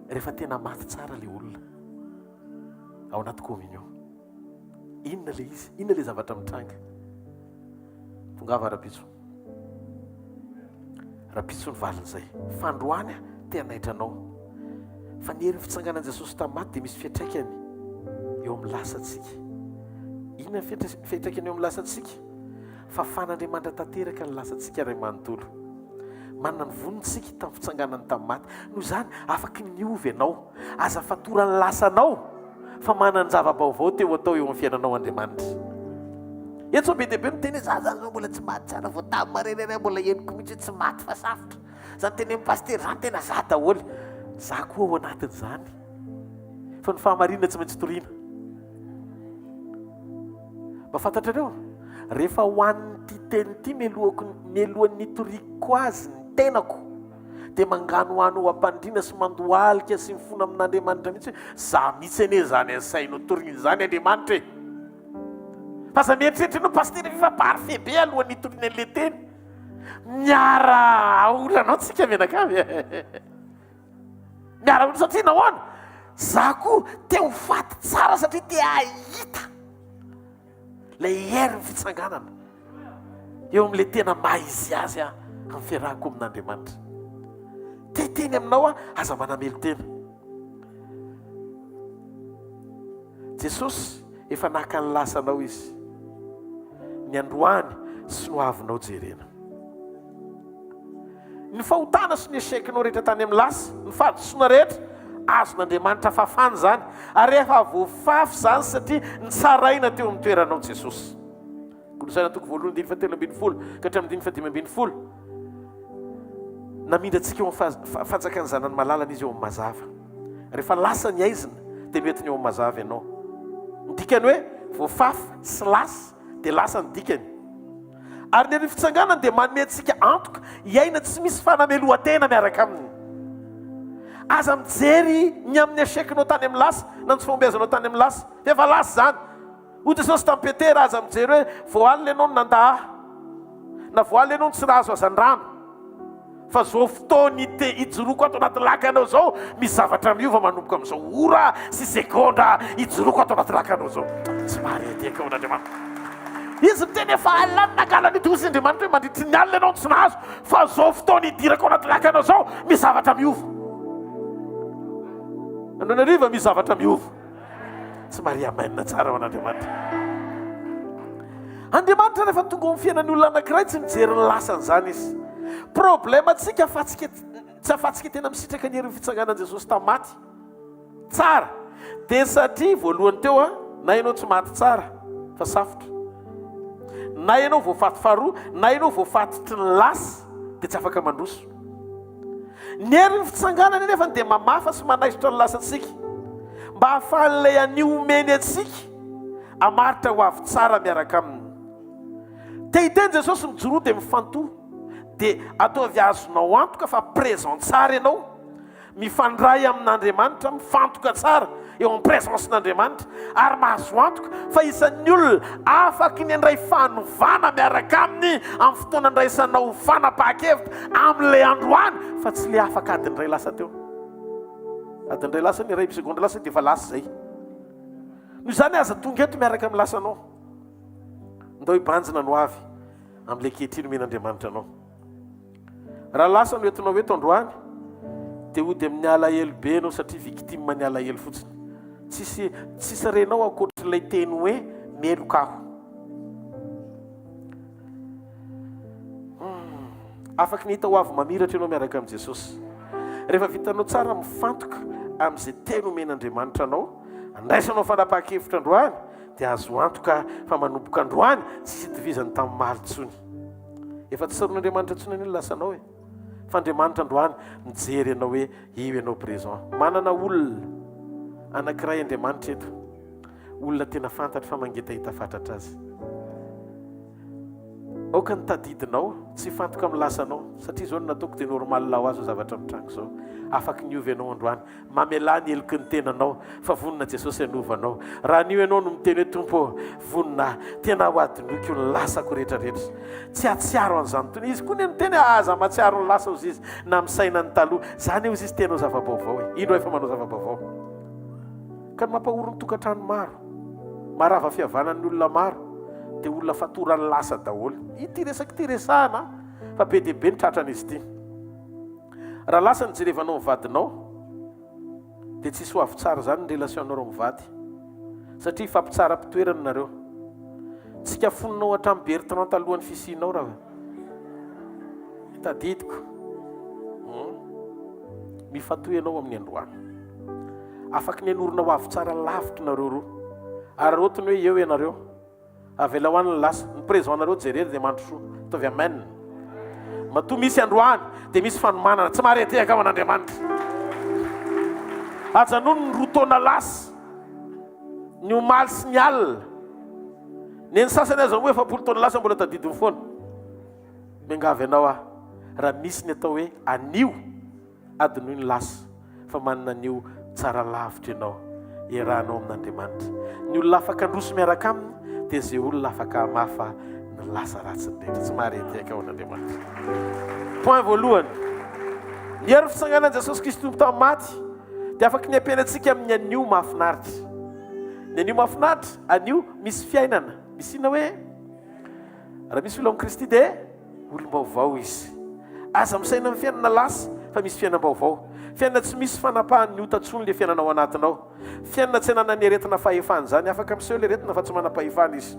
rehefa tena maty tsara le olona ao anaty communion. Inona le izy? Inona le zavatra mitranga? Tongava rapitso ny valin'izay. Fandroany te hanaitranao, fa ny herin'ny fitsanganan'i Jesosy tamin'ny maty dia misy fiantraikany eo amin'ny lasantsika. Inona ny fiantraikany eo amin'ny lasantsika? Fa fan'Andriamanitra tanteraka ny lasantsika ray manontolo. Manana ny vonintsika tamin'ny fitsanganany tamin'ny maty. Noho izany afaka miovy ianao, aza fatorany lasanao, fa manana ny zava-baovao teo atao eo amin'ny fiainanao Andriamanitra. Eto zao be dia be miteny hoe zany zao mbola tsy maty tsara, vao tamin'ny marenana mbola henoko mihitsy tsy maty fa safotra. Zany teny amin'ny paster zany tena za daholo. Za koa ao anatin'izany, fa ny fahamarinana tsy maintsy toriana. Mba fantatrareo, rehefa hoan'ity teny ity mialohan'ny nitoriko azy ny tenako, dia mangano hoanao ampandrina sy mandohalika sy mifono amin'Andriamanitra mihitsy hoe za mihitsy anie zany ansainao toriana izany Andriamanitra e. Fa za mieritreritra ianao paster efa parfait be alohan'ny nitoriana an'ilay teny, miara olanao tsika menakavy. Miara olo satria nahoana? Za koa te ho faty tsara satria te ahita ilay herin'ny fitsanganana. eo amin'ilay tena maizy azy amin'ny fiarahako amin'Andriamanitra. Teteny aminao aza manamely tena. Jesosy efa naka ny lasanao izy, ny androany sy no avinao jerena. Ny fahotana sy ny esekinao rehetra tany amin'ny lasa, ny fahadisoana rehetra azon'Andriamanitra fafana zany, ary efa voafafy zany satria nitsaraina teo amin'ny toeranao Jesosy. Kolosaina toko 2:7-12 ka hatramin'ny 5:5. Namindra antsika eo amin'ny fanjakan'ny zanany malalana izy eo amin'ny mazava. Rehefa lasa ny aizina dia mety ny eo amin'ny mazava ianao. Ny dikany hoe voafafy sy lasa dia lasa ny dikany. Ary ny fitsanganana dia manome antsika antoka iaina tsy misy fanamelohan-tena miaraka aminy. Aza mijery ny amin'ny esekinao tany amin'ny lasa, na ny tsy fombiazanao tany amin'ny lasa, dia efa lasa zany. O Jesosy tamin'ny Petera aza mijery hoe voalina ianao no nandaha, na voalina ianao no tsy nahazo azan-drano, fa zao fotoana hijoroako ato anaty lakanao zao, misy zavatra miova manomboka amin'izao ora sy sekondra hijoroako ato anaty lakanao zao. Tsy maharety ao n'Andriamanitra. Izy miteny efa alina nagalany tosy Andriamanitra hoe mandritry ny alina ianao tsy nahazo, fa zao fotoana hidirako anaty lakanao zao misy zavatra miova. Ananariva misy zavatra miova. Tsy maria amainina tsara ao n'Andriamanitra. Andriamanitra rehefa tonga amin'ny fiainan'ny olona anankiray tsy mijery ny lasany zany izy. Problema tsika tsy afatsika tena misitraka ny herin'ny fitsanganan'i Jesosy tamin'ny maty tsara, dia satria voalohany teo na ianao tsy maty tsara fa safotra, na ianao voafaty faharoa, na ianao voafatitry ny lasa dia tsy afaka mandroso. Ny herin'ny fitsanganana nefa dia mamafa sy manaisitra ny lasantsika mba hahafahan'ilay aniomeny antsika hamaritra ho avy tsara miaraka aminy. Te hiteny Jesosy mijoro dia mifantoha, dia ataovy azonao antoka fa présent tsara ianao, mifandray amin'Andriamanitra, mifantoka tsara eo amin'ny présencen'Andriamanitra, ary mahazo antoka fa isan'ny olona afaky ny andray fanovana miaraka aminy amin'ny fotoana andraisanao fanapahakevitra amin'ilay androany, fa tsy le afaka adiny ray lasa teo. Adiny ray lasa ny ray segondra lasa dia efa lasa zay. Noho izany aza tonga eto miaraka amin'ny lasanao, ndao hibanjina no avy amin'ilay kehitriny men'Andriamanitra anao. Raha lasa no entinao eto androany dia ody amin'ny alahelo be anao satria victime ny alahelo fotsiny. Tsisy renao ankoatr'ilay teny hoe meloka aho. Afaka ny hita ho avy mamiratra ianao miaraka amin'i Jesosy. Rehefa vitanao tsara mifantoka amin'izay teny omen'Andriamanitra anao, andraisanao fanapahakevitra androany, dia azo antoka fa manomboka androany tsy hitovizany tamin'ny malintsony. Efa tsy saron'Andriamanitra tsony ny lasanao fa Andriamanitra androany mijery ianao hoe io ianao présent. Manana olona anankiray Andriamanitra eto, olona tena fantatra fa mangetahita fatratra azy. Aoka ny tadidinao tsy fantoka amin'ny lasanao, satria zao no nataoko dia normal lao azy ho zavatra mitranga zao. Afaka niovy ianao androany, mamelany eloky ny tenanao fa vonina Jesosy anovanao. Raha nio ianao no miteny hoe Tompo, vonina tena ho adinoiko ny lasako rehetrarehetra, tsy atsiaro an'izany tony. Izy koa ny miteny aza matsiaro ny lasa ozy izy na misaina ny taloha, zany eo izy izy tenao zava-baovao. Ino efa manao zava-baovao ka mampahorony tokantrano maro, marava fihavanan'ny olona maro, dia olona fatorany lasa daholo. Ity resaky ty resahana fa be dia be ny tratran'izy ity. Raha lasa ny jerevanao mivadinao dia tsisy ho avy tsara zany ny relationanao reo mivady, satria fampitsara mpitoerana nareo. Tsika foninao hatramin'ny Bertrand talohan'ny fisianao raha tadidiko mifatoy ianao amin'ny androany. Afaka ny anorona ho avy tsara lavitra nareo roa, ary rotony hoe eo ianareo avela ho an'ny lasa ny présent nareo jerery dia mandro soa. Ataovy amen. Matoa misy androany dia misy fanomanana, tsy maharetehaka amin'Andriamanitra. Ajanony ny rotaona lasa, ny omaly sy ny alina. Ny sasany aza hoe efapolo taona lasa mbola tadidiny foana. Miangavy ianao raha misy ny atao hoe anio adinoy ny lasa, fa manana anio tsara lavitra ianao iarahanao amin'Andriamanitra. Ny olona afaka androso miaraka aminy dia izay olona afaka hamafa ny lasa ratsiny rehetra. Tsy maharetehaka ao amin'Andriamanitra. Point voalohany, ny hery fitsanganan'i Jesosy Kristy tompo tamin'ny maty dia afaka ny ampiana antsika amin'ny anio mahafinaritra. Ny anio mahafinaritra, anio misy fiainana. Misy ina hoe raha misy olo amin'ny Kristy dia olom-baovao izy. Aza misaina amin'ny fiainana lasa fa misy fiainam-baovao. Fiainana tsy misy fanapahany hotatsony le fiainana ao anatinao. Fiainana tsy hanana ny aretina fahefana zany, afaka miseho le aretina fa tsy manam-pahefana izy.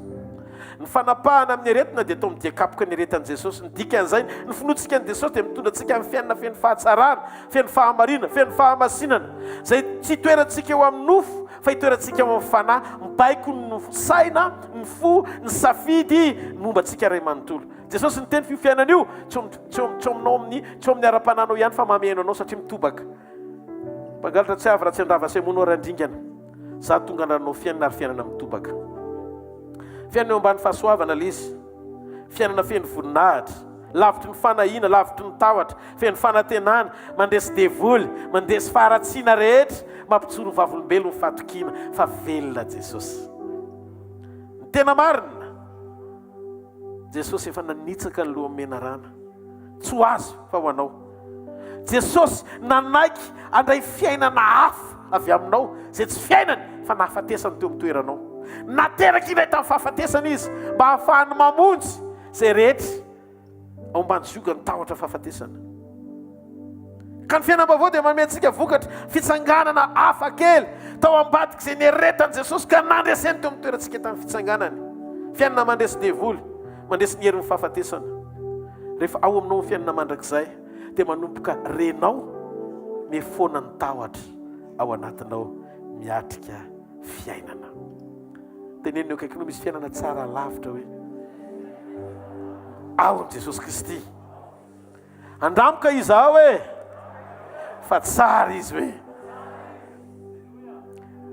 Ny fanapahana amin'ny aretina dia atao midikapoka ny aretan'i Jesosy. Ny dikan'izay ny finoantsika an'i Jesosy dia mitondra antsika amin'ny fiainana feno fahatsarana, feno fahamarina, feno fahamasinana. Zay tsy toerantsika eo amin'ny nofo fa hitoerantsika eo amin'ny fanahy. Mibaiko ny saina, ny fo, ny safidy momba antsika ray manontolo. Jesosy ny teny fiainana io tsy amin'ny ara-pananao ihany fa mameno anao satria mitobaka. Mpangalatra tsy avy raha tsy andrava semonao randringana. Za tonga ananao fiainana ary fiainana mitobaka. Fiainana eo ambany fahasoavana le izy. Fiainana feno voninahitra, lavitry ny fanahina, lavitry ny tahotra, feno fanantenana, mandresy devoly, mandresy faharatsiana rehetra, mampitsoro ny vavolombelona ny fatokiana, fa velona Jesosy. Ny tena marina, Jesosy efa nanitsaka ny lohan'ny menarana. Tsy ho azo fa ho anao. Jesosy nanaiky andray fiainana hafa avy aminao, zay tsy fiainany fa nahafatesany teo amin'ny toeranao. Nateraka ilay tamin'ny fahafatesana izy mba hahafahany mamonjy zay rehetra ao ambany zioga ny tahotra fahafatesana. Ka ny fiainam-baovao dia manome antsika vokatra fitsanganana hafa kely tao ambadiky izay nieretan'i Jesosy ka nandreseny teo amin'ny toerantsika tamin'ny fitsanganany. Fiainana mandresy devoly, mandresy ny herin'ny fahafatesana. Rehefa ao aminao ny fiainana mandrakizay dia manomboka renao mifoana ny tahotra ao anatinao miatrika fiainana. Tenenina eo kaikinao misy fiainana tsara lavitra hoe ao Jesosy Kristy. Andramoka izaho hoe fa tsara izy hoe.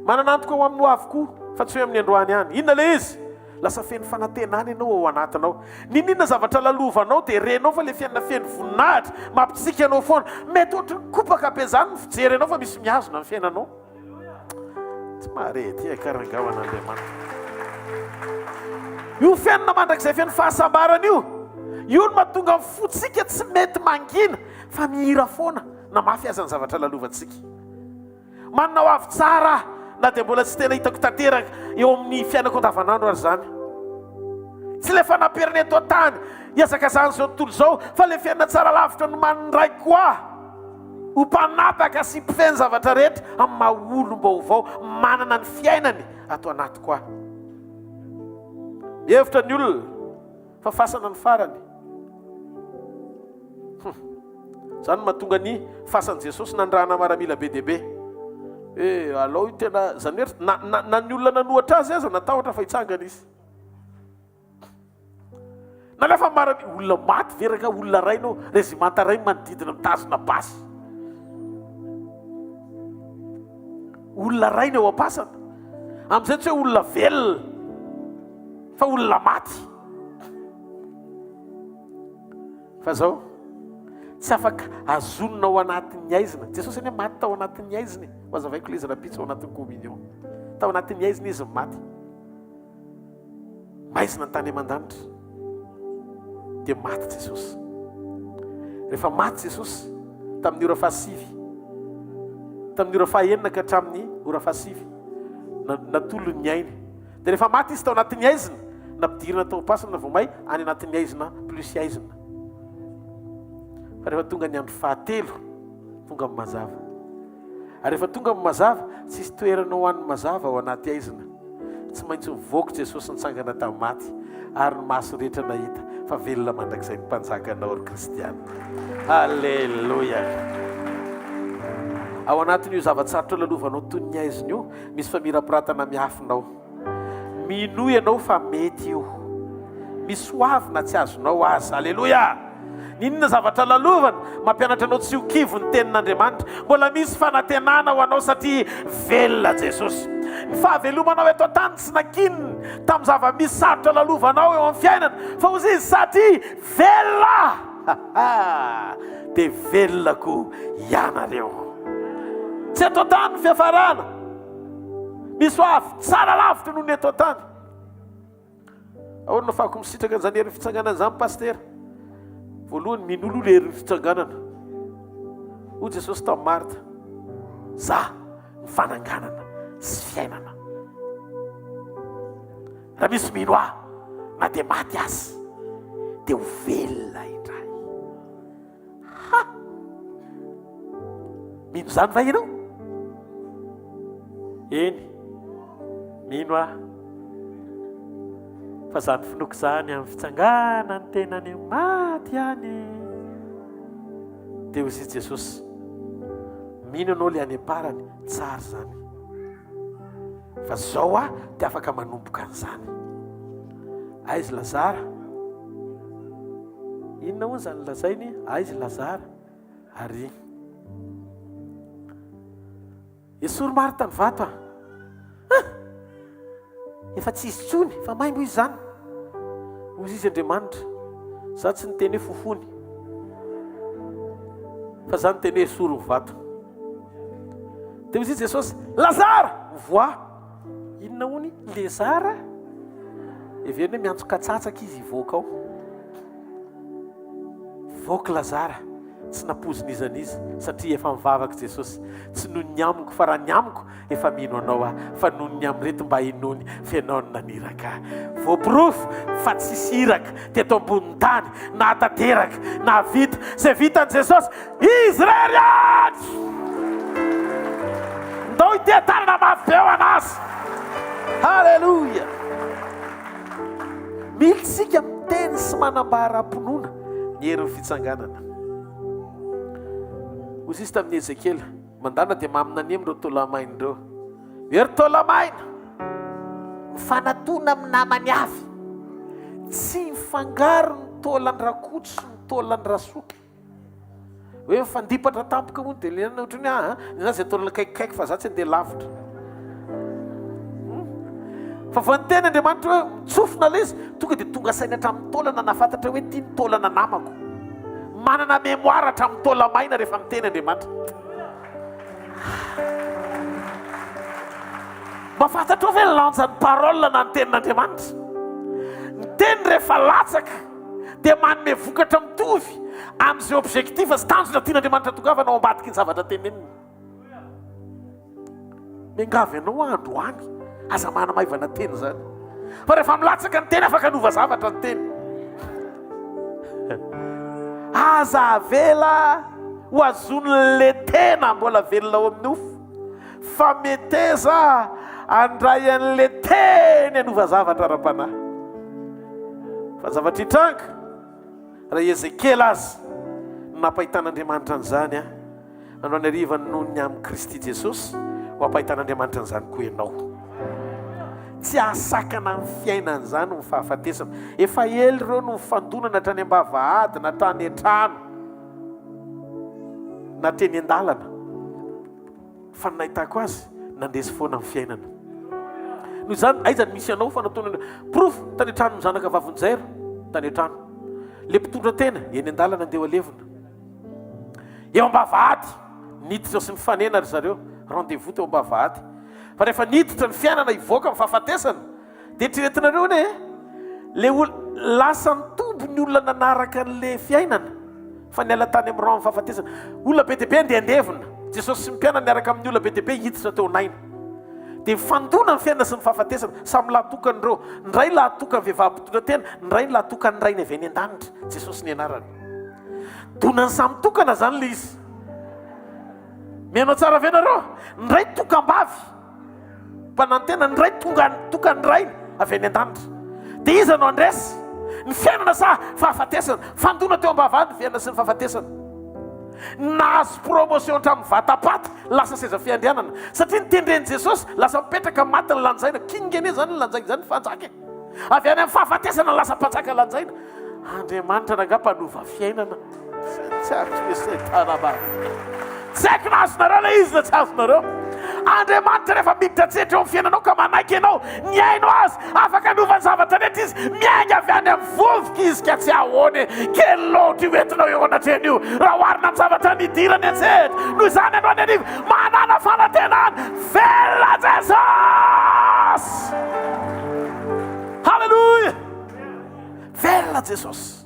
Mananantoka ho amin'ny avokoa fa tsy hoe amin'ny androany ihany. Inona le izy? Lasa feno fanantenana ianao ao anatinao. Ninona zavatra lalovanao dia renao fa le fiainana feno voninahitra mampitsika anao foana. Mety ohatry ny kopaka be zany ny fijery anao fa misy miazona ny fiainanao. Tsy marety karangao an'Andriamanitra. Io fiainana mandrakizay feno fahasambarana io no mahatonga ny fotsika tsy mety mangina fa mihira foana na mafy aza ny zavatra lalovantsika. Manao avy tsara na dia mbola tsy tena hitako tanteraka eo amin'ny fiainako andavanandro ary zany. Tsy le fanaperina eto an-tany hiazaka zany zao tontolo zao fa le fiainana tsara lavitra no manindray koa ho mpanapaka sy mpifeny zavatra rehetra amin'ny maha-olom-baovao manana ny fiainany ato anaty koa. Hevitra ny olona fa fasana ny farany. Zany mahatonga ny fasan'i Jesosy nandrahana maramila be dia be. Alao io tena zany hoe na ny olona nanohatra azy aza natahotra fa hitsangana izy. Na lefa olona maty veraka olona ray no rezimanta ray manodidina mitazona basy. Olona ray ny ao am-pasana. Amin'izay tsy hoe olona velona fa olona maty. Fa zao tsy afaka azonina ao anatin'ny aizina. Jesosy anie maty tao anatin'ny aiziny. Mazavaiko ilay izy rapitsa ao anatin'ny communion. Tao anatin'ny aizina izy maty. Maizina ny tany aman-danitra. Dia maty Jesosy. Rehefa maty Jesosy tamin'ny ora fahasivy, tamin'ny ora fahaenina ka hatramin'ny ora fahasivy, natolo ny ainy. Dia rehefa maty izy tao anatin'ny aizina, nampidirina tao am-pasana vao may any anatin'ny aizina plus aizina. Fa rehefa tonga ny andro fahatelo, tonga amin'ny mazava. Ary rehefa tonga amin'ny mazava, tsisy toerana ho an'ny mazava ao anaty aizina. Tsy maintsy mivoaka Jesosy nitsangana tamin'ny maty ary ny maso rehetra nahita fa velona mandrakizay ny mpanjakanao ry kristiana. Halleloja. Ao anatin'io zavatsarotra lalovanao toy ny aizina io, misy famirapiratana miafinao. Minoy ianao fa mety io. Misy hoavina tsy azonao azy. Halleloja. Ninona zavatra lalovana mampianatra anao tsy ho kivo ny tenin'Andriamanitra. Mbola misy fanantenana ho anao satria velona Jesosy. Ny fahavelomanao eto an-tany tsy nakininy tamin'ny zava-misy sarotra lalovanao eo amin'ny fiainana fa ozy izy satria velona. Dia velona koa ianareo. Tsy eto an-tany ny fiafarana. Misy hoavy tsara lavitra noho ny eto an-tany. Ahoana no fahako misitraka an'izany herin'ny fitsanganana izany pastera? Voalohany minolo le herin'ny fitsanganana. Hoy Jesosy tamin'ny Marta, za ny fananganana sy fiainana. Raha misy mino aho na dia maty azy dia ho velona indray. Mino zany va ianao? Eny, mino ah. Fa zany finoko zany amin'ny fitsanganany tenany maty any. Dia hozy Jesosy, mino anao le any am-parany, tsara zany. Fa zao ah dia afaka manomboka an'izany. Aizy Lazara, inona hoy zany lazainy? Aizy Lazara ary esory Marta ny vato efa tsy izy tsony, fa maimbo izy zany. Hozy izy Andriamanitra, za tsy niteny hoe fofony, fa za niteny hoe esory ny vato. Dia hozy Jesosy, Lazara mivoa. Inona hony? Lazara everiny hoe miantso katsatsaka izy hivoaka ao. Voaka Lazara, tsy napozin'izana izy satria efa mivavaka Jesosy. Tsy noho ny amiko, fa raha ny amiko efa mino anao ah, fa noho ny amreto mba hinony fianao ny naniraka. Voapirofo fa tsisy iraka teto ambonin'ny tany, na tanteraka na vita, zay vitan'i Jesosy izy rery ady. Ndao ity tanana mafy be ho anazy. Halleluja. Militsika miteny sy manambara-ponona ny herin'ny fitsanganana. Hozy izy tamin'ny Ezekela, mandana dia maminany amin'ireo tolamaina ireo. Ery tolamaina, mifanatona amin'ny namany avy, tsy mifangaro ny tolan-drakotry sy ny tolan-drasoka. Hoe mifandipatra tampoka moa dia lena ohatry ny na zay tolana kaikikaiky fa za tsy andeha lavitra. Fa vanteny Andriamanitra hoe tsofina ilay izy, tonga dia tonga saina hatramin'ny taolana nafantatra hoe tia ny taolana namako. Manana mémoire hatramin'ny taolamaina rehefa miteny Andriamanitra. Mahafantatra hoe lanjan'ny parole na ny tenin'Andriamanitra. Ny teny rehefa latsaka dia manome vokatra mitovy amin'izay objectif sy tanjona tian'Andriamanitra tongavanao ambadiky ny zavatra teneniny. Miangavy ianao androany aza mana maivana teny zany. Fa rehefa milatsaka ny teny afaka nova zavatra ny teny. Aza avela ho azon'le tena mbola velona ao amin'ny ofo, fa meteza andray an'le teny hanova zavatra ara-panahy. Fa zavatra hitranga raha Ezekela azy nampahitan'Andriamanitra an'izany a, nanao ny arivany noho ny amin'ny Kristy Jesosy ho ampahitan'Andriamanitra an'izany koa ianao. Tsy asakana amin'ny fiainan'izany ny fahafatesana. Efa ely ireo no mifandonana hatrany am-bavahady na tany an-trano na teny an-dalana. Fa ny nahitako azy nandesy foana amin'ny fiainana. Noho izany aizany misy anao fanantonana profo tany an-trano ny zanaka vavonjairo tany an-trano. Le mpitondra tena eny an-dalana andeha alevina. Eo am-bavahady niditra sy mifanena ry zareo, rendez-vous teo am-bavahady. Fa rehefa niditra ny fiainana hivoaka amin'ny fahafatesana, dia eritreretinareo ne le lasa nitombo ny olona nanaraka an'le fiainana fa niala tany amin'ny rano amin'ny fahafatesana. Olona be deaibe andeha andevina. Jesosy sy mpianana niaraka amin'ny olona be deaibe hiditra teo naina. Dia fandona ny fiainana sy ny fahafatesana samy lahatokan'ireo. Ndray lahatokan'ny vehivavy mpitondra tena, ndray lahatokan'ny ray ny avy any an-danitra. Jesosy ny anarany. Donany samy tokana zany le izy. Mianao tsara venareo, ndray tokam-bavy mpanantena, ndray tokany ray avy any an-danitra. Dia izy anao andresy ny fiainana sa fahafatesana, fandona teo am-bavahady ny fiainana sy ny fahafatesana. Nahazo promotion hatramin'ny vatapata, lasa seza fiandrianana. Satria nitendren'i Jesosy lasa mipetraka maty ny lanjaina. Kingene zany ny lanjaina zany fanjaka. Avy any amin'ny fahafatesana lasa mpanjaka lanjaina. Andriamanitra nangapa nova fiainana. Tsy arotry hoe setanaba. Tsy haiko na azonareo le izy na tsy azonareo. Andriamanitra rehefa miditra tsetra eo amin'ny fiainanao ka manaiky ianao, ny ainao azy afaka novany zavatra rehetra izy. Miainga avy any amin'ny vovoka izy ka tsy ahoany kely loatra io entinao eo anatreny io raha oharina amin'ny zavatra nidirany an-tsehatra. Noho izany ianao any anivo manana fanantenana. Velona Jesosy. Halleluja. Velona Jesosy.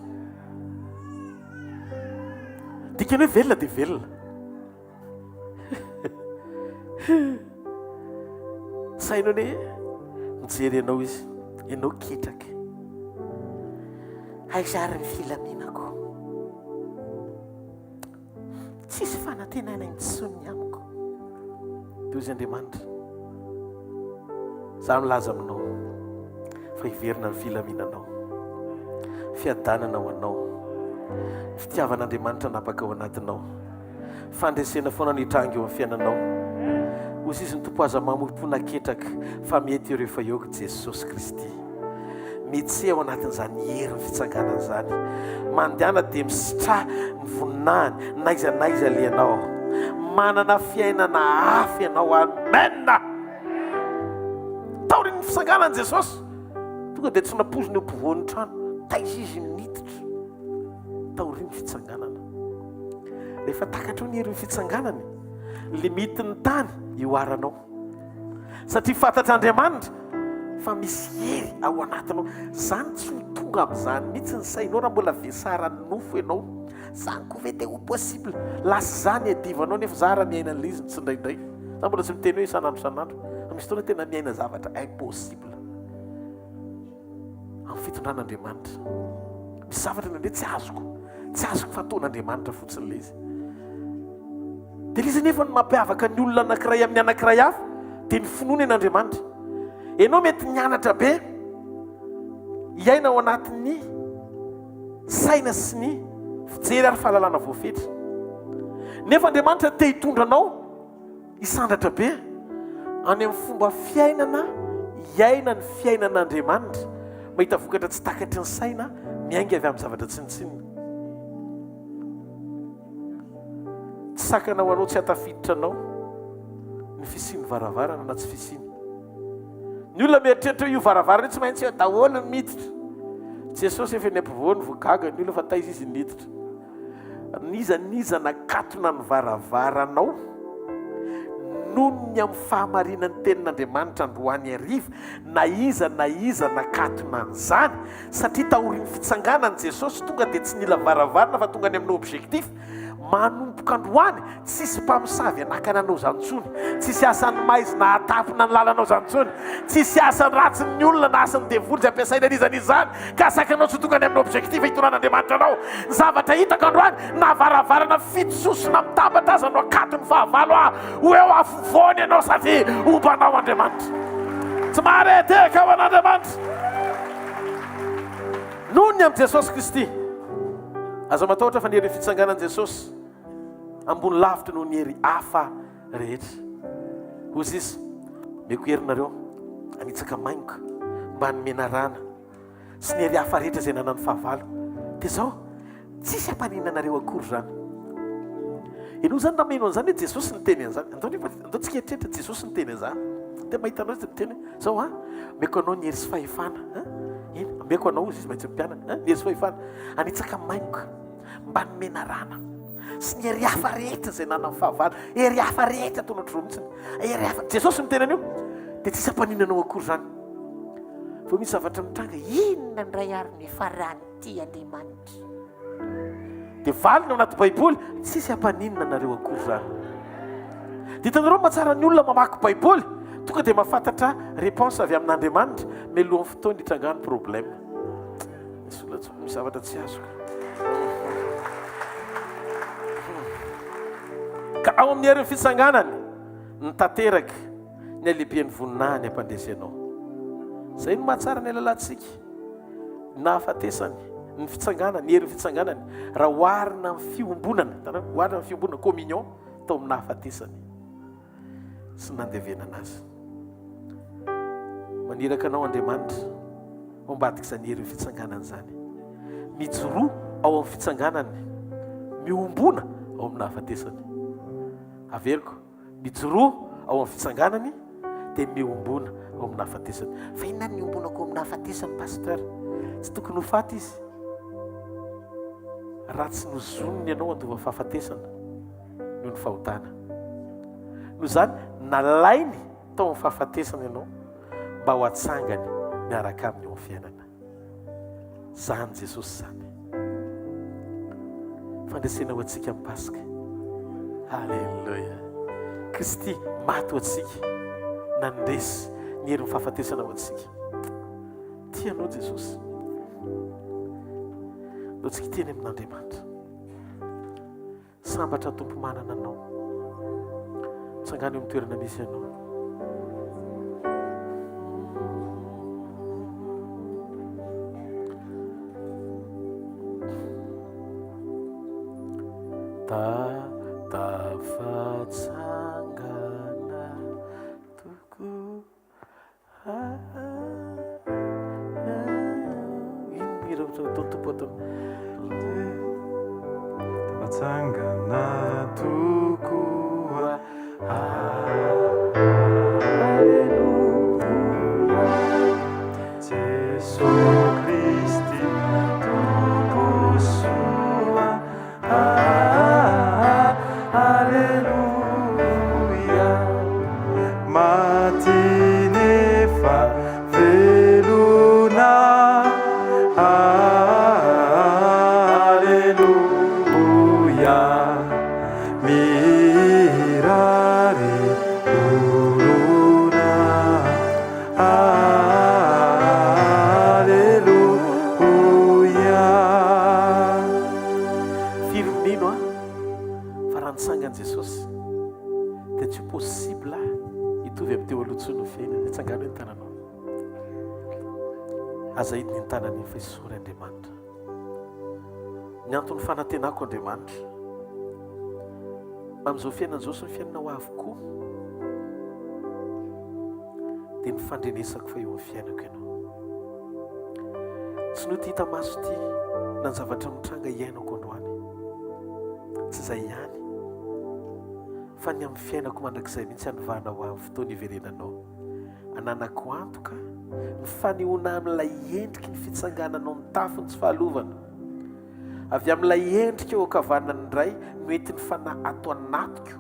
Dikany hoe velona dia velona. Sainao ne mijery ianao izy, ianao kitraka. aizary ny filaminako, tsisy fanantenana intsony amiko. Toy izy Andriamanitra, za milaza aminao fa hiverina ny filaminanao, fiadanana ho anao, fitiavan'Andriamanitra napaka ao anatinao, fandresena foana nitrangy eo amin'ny fiainanao. Hozy izy ny tompo aza mamompona ketraka fa mety eo rehefa eo Jesosy Kristy. Mitsy ao anatin'izany herin'ny fitsanganana zany. Mandehana dia misitra ny voninahiny naiza naiza alianao. Manana fiainana hafa ianao. Amen. Taoriny fitsanganan'i Jesosy. Tonga dia tsy napoziny eo ampovoan'ny trano. Taiza izy niditra. Taoriny fitsanganana. Rehefa takatra ny herin'ny fitsanganany, limitiny tany ioaranao. Satria fantatr'Andriamanitra fa misy hery ao anatinao. Zany tsy ho tonga amin'izany mihitsy ny sainao raha mbola vesara ny nofo ianao. Zany ko ve dia ho possible. Lasa zany adivanao nefa za raha miaina an'ilay tsy indraindray. Za mbola tsy miteny hoe isan'andro isan'andro. Misy fotoana tena miaina zavatra impossible. Amin'ny fitondran'Andriamanitra. Misy zavatra indraindray tsy azoko fataon'Andriamanitra fotsiny ilay izy. Dia izy nefa ny mampiavaka ny olona anankiray amin'ny anankiray hafa dia ny finoana an'Andriamanitra. Ianao mety nianatra be, iaina ao anatin'ny saina sy ny fijery ary fahalalana voafetra. Nefa Andriamanitra te hitondranao hisandratra be any amin'ny fomba fiainana, iaina ny fiainan'Andriamanitra. Mahita vokatra tsy takatry ny saina, miainga avy amin'ny zavatra tsinitsinina. Tsy sakana ho anao tsy hatafiditra anao ny fisiany varavarana na tsy fisiany. Ny olona mieritreritra io varavarana tsy maintsy daholo ny miditra. Jesosy efa ny ampovoany voagaga ny olona fa taiza izy niditra. Niza nakatona ny varavaranao noho ny amin'ny fahamarinan'ny tenin'Andriamanitra androany ariva. Na iza nakatona an'izany satria taorian'ny fitsanganan'i Jesosy tonga dia tsy nila varavarana fa tonga ny amin'ny objectif. Manompoka androany tsisy mpamosavy anakana anao zany intsony, tsisy asan'ny maizina atapona ny lalanao zany intsony, tsisy asan'ny ratsin'ny olona na asan'ny devoly zay ampiasaina an'izany ka sakanao tsy tonga ny amin'ny objectif hitonan'Andriamanitra anao. Zavatra hitako androany na varavarana fitsosona mitambatra aza no akato ny fahavalo ho eo afovoany ianao satria ombanao Andriamanitra. Tsy mahareteka ao an'Andriamanitra noho ny amin'ny Jesosy Kristy. Aza matahotra fa ny herin'ny fitsanganan'i Jesosy ambony lavitra noho ny hery hafa rehetra. Hozy izy, meko herinareo anitsaka maingoka mba nomena rana sy ny hery hafa rehetra izay nanany fahavalo. Dia izao tsisy hampaninanareo akory zany. Ianao zany nameno an'izany hoe Jesosy ny teny an'izany. Andao tsy keritreritra Jesosy ny teny an'izany. Dia mahita anao izy miteny zao meko anao ny hery sy fahefana. Meko anao izy maintsy mpianana ny hery sy fahefana anitsaka maingoka mba nomena rana sy ny hery hafa rehetra izay nanany fahavalo. Hery hafa rehetra toy natro mihitsiny. Hery hafa Jesosy ny teny an'io dia tsisy hampaninanao akory zany. Fa misy zavatra mitranga, inona ndray ary ny farany ty Andriamanitra. Dia valiny ao anaty Baiboly tsisy hampaninana nareo akory zany. Dia hitanareo mahatsara ny olona mamaky Baiboly tonga dia mahafantatra réponse avy amin'Andriamanitra mialohan'ny fotoana hitrangany problème. Misy zavatra tsy azoko. Ka ao amin'ny herin'ny fitsanganany nitanteraka ny alehiben'ny voninahiny ampandesenao. Izay no mahatsara ny alalantsika nahafatesany ny fitsanganany, ny herin'ny fitsanganany raha oharina amin'ny fiombonana, oharina amin'ny fiombonana communion tao amin'ny nahafatesany sy nandevenana azy. Maniraka anao Andriamanitra ao ambadika izany herin'ny fitsanganana izany, mijoroa ao amin'ny fitsanganany, miombona ao amin'ny nahafatesany. Averiko, mijoroa ao amin'ny fitsanganany dia miombona ao amin'ny nahafatesany. Fa inona ny miombonako ao amin'ny nahafatesany, pasteur? Tsy tokony ho faty izy raha tsy nozonony ianao andova fahafatesana noho ny fahotana. Noho izany nalainy tao amin'ny fahafatesana ianao mba ho atsangany miaraka aminy eo amin'ny fiainana. Zany Jesosy zany. Fandresena ho antsika amin'ny Paska. Halleluja. Kristy maty ho antsika, nandresy ny herin'ny fahafatesana ho antsika. Tianao Jesosy. loatsika teny amin'Andriamanitra sambatra tompo manana anao tsangany amin'ny toerana misy ianao tafatsangana toko ino mira tompo atao tafatsangana tokoa Alleluia Jesu Kristi tompo soa Alleluia matinefa velona Alleluia mirari uruna Alleluia filomino fa raha nitsangany Jesosy dia tsy possible hitovy amin'ny teo aloha tsony fena nitsangany hoe ny tananao aza hidiny ny tanany fa isory Andriamanitra ny antony fanantenako Andriamanitra amin'izao fiainana izao sy ny fiainanao avokoa dia ny fandrenesako fa eo amin'ny fiainako ianao tsy no ty hita maso ty na ny zavatra mitranga iainako androany tsy izay ihany fa ny amin'ny fiainako mandrakizay mihitsy anovana ho amin'ny fotoana iverenanao ananako antoka ny fanehoana amin'ilay endriky ny fitsangananao ny tafony tsy fahalovana avy amin'ilay endrika eo ankavanany indray mety ny fanahy ato anatiko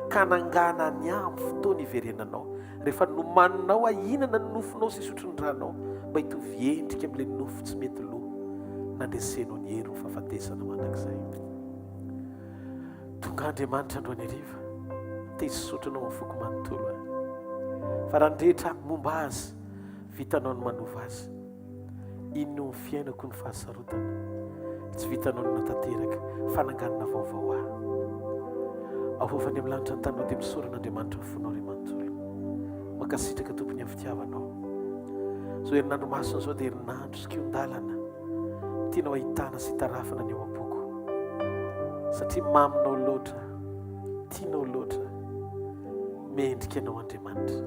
ka nangana ny amin'ny fotoana iverenanao rehefa nomaninao ahinana ny nofonao sy isotron-dranao mba hitovy endrika amin'ilay nofo tsy mety loha nandresenao ny hery ny fahafatesana mandrakizay tonga Andriamanitra androany hariva te hisotranao amin'ny foko manontolo fa raha ndrehetra momba azy vitanao ny manova azy ino ny fiainako ny fahasarotana tsy vitanao ny natanteraka fananganana vaovao ahoavany amin'ny lanitra ny tanao dia misoran'Andriamanitra fonao ry manontolo makasitraka tompony amin'ny fitiavanao zao herinandro masina zao dia herinandro sy kion-dalana tianao ahitana sy hitarafana ny eo am-poko satria maminao loatra tianao loatra mendrika ianao Andriamanitra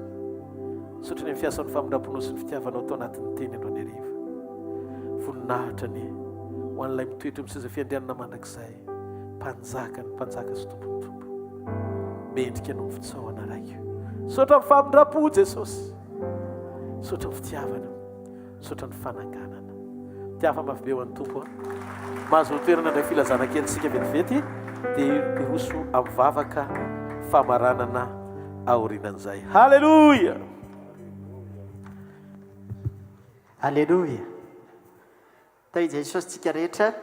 sotrany amin'ny fiasan'ny famindram-ponao sy ny fitiavanao tao anatin'ny teny androany hariva voninahitra ny ho an'ilay mitoetra miseza fiandrianana mandrakizay mpanjaka ny mpanjaka sy tompony tompo mendrika ianao ny fitsaoana raiko sotra ny famindram-po Jesosy sotra ny fitiavana sotra ny fananganana tiafa mafy be ho an'ny tompo mahazo toerana indray filazana kely sika vetivety dia iroso amin'ny vavaka famaranana aorinan'izay halleluia Alleluia. Tay Jesosy tsika rehetra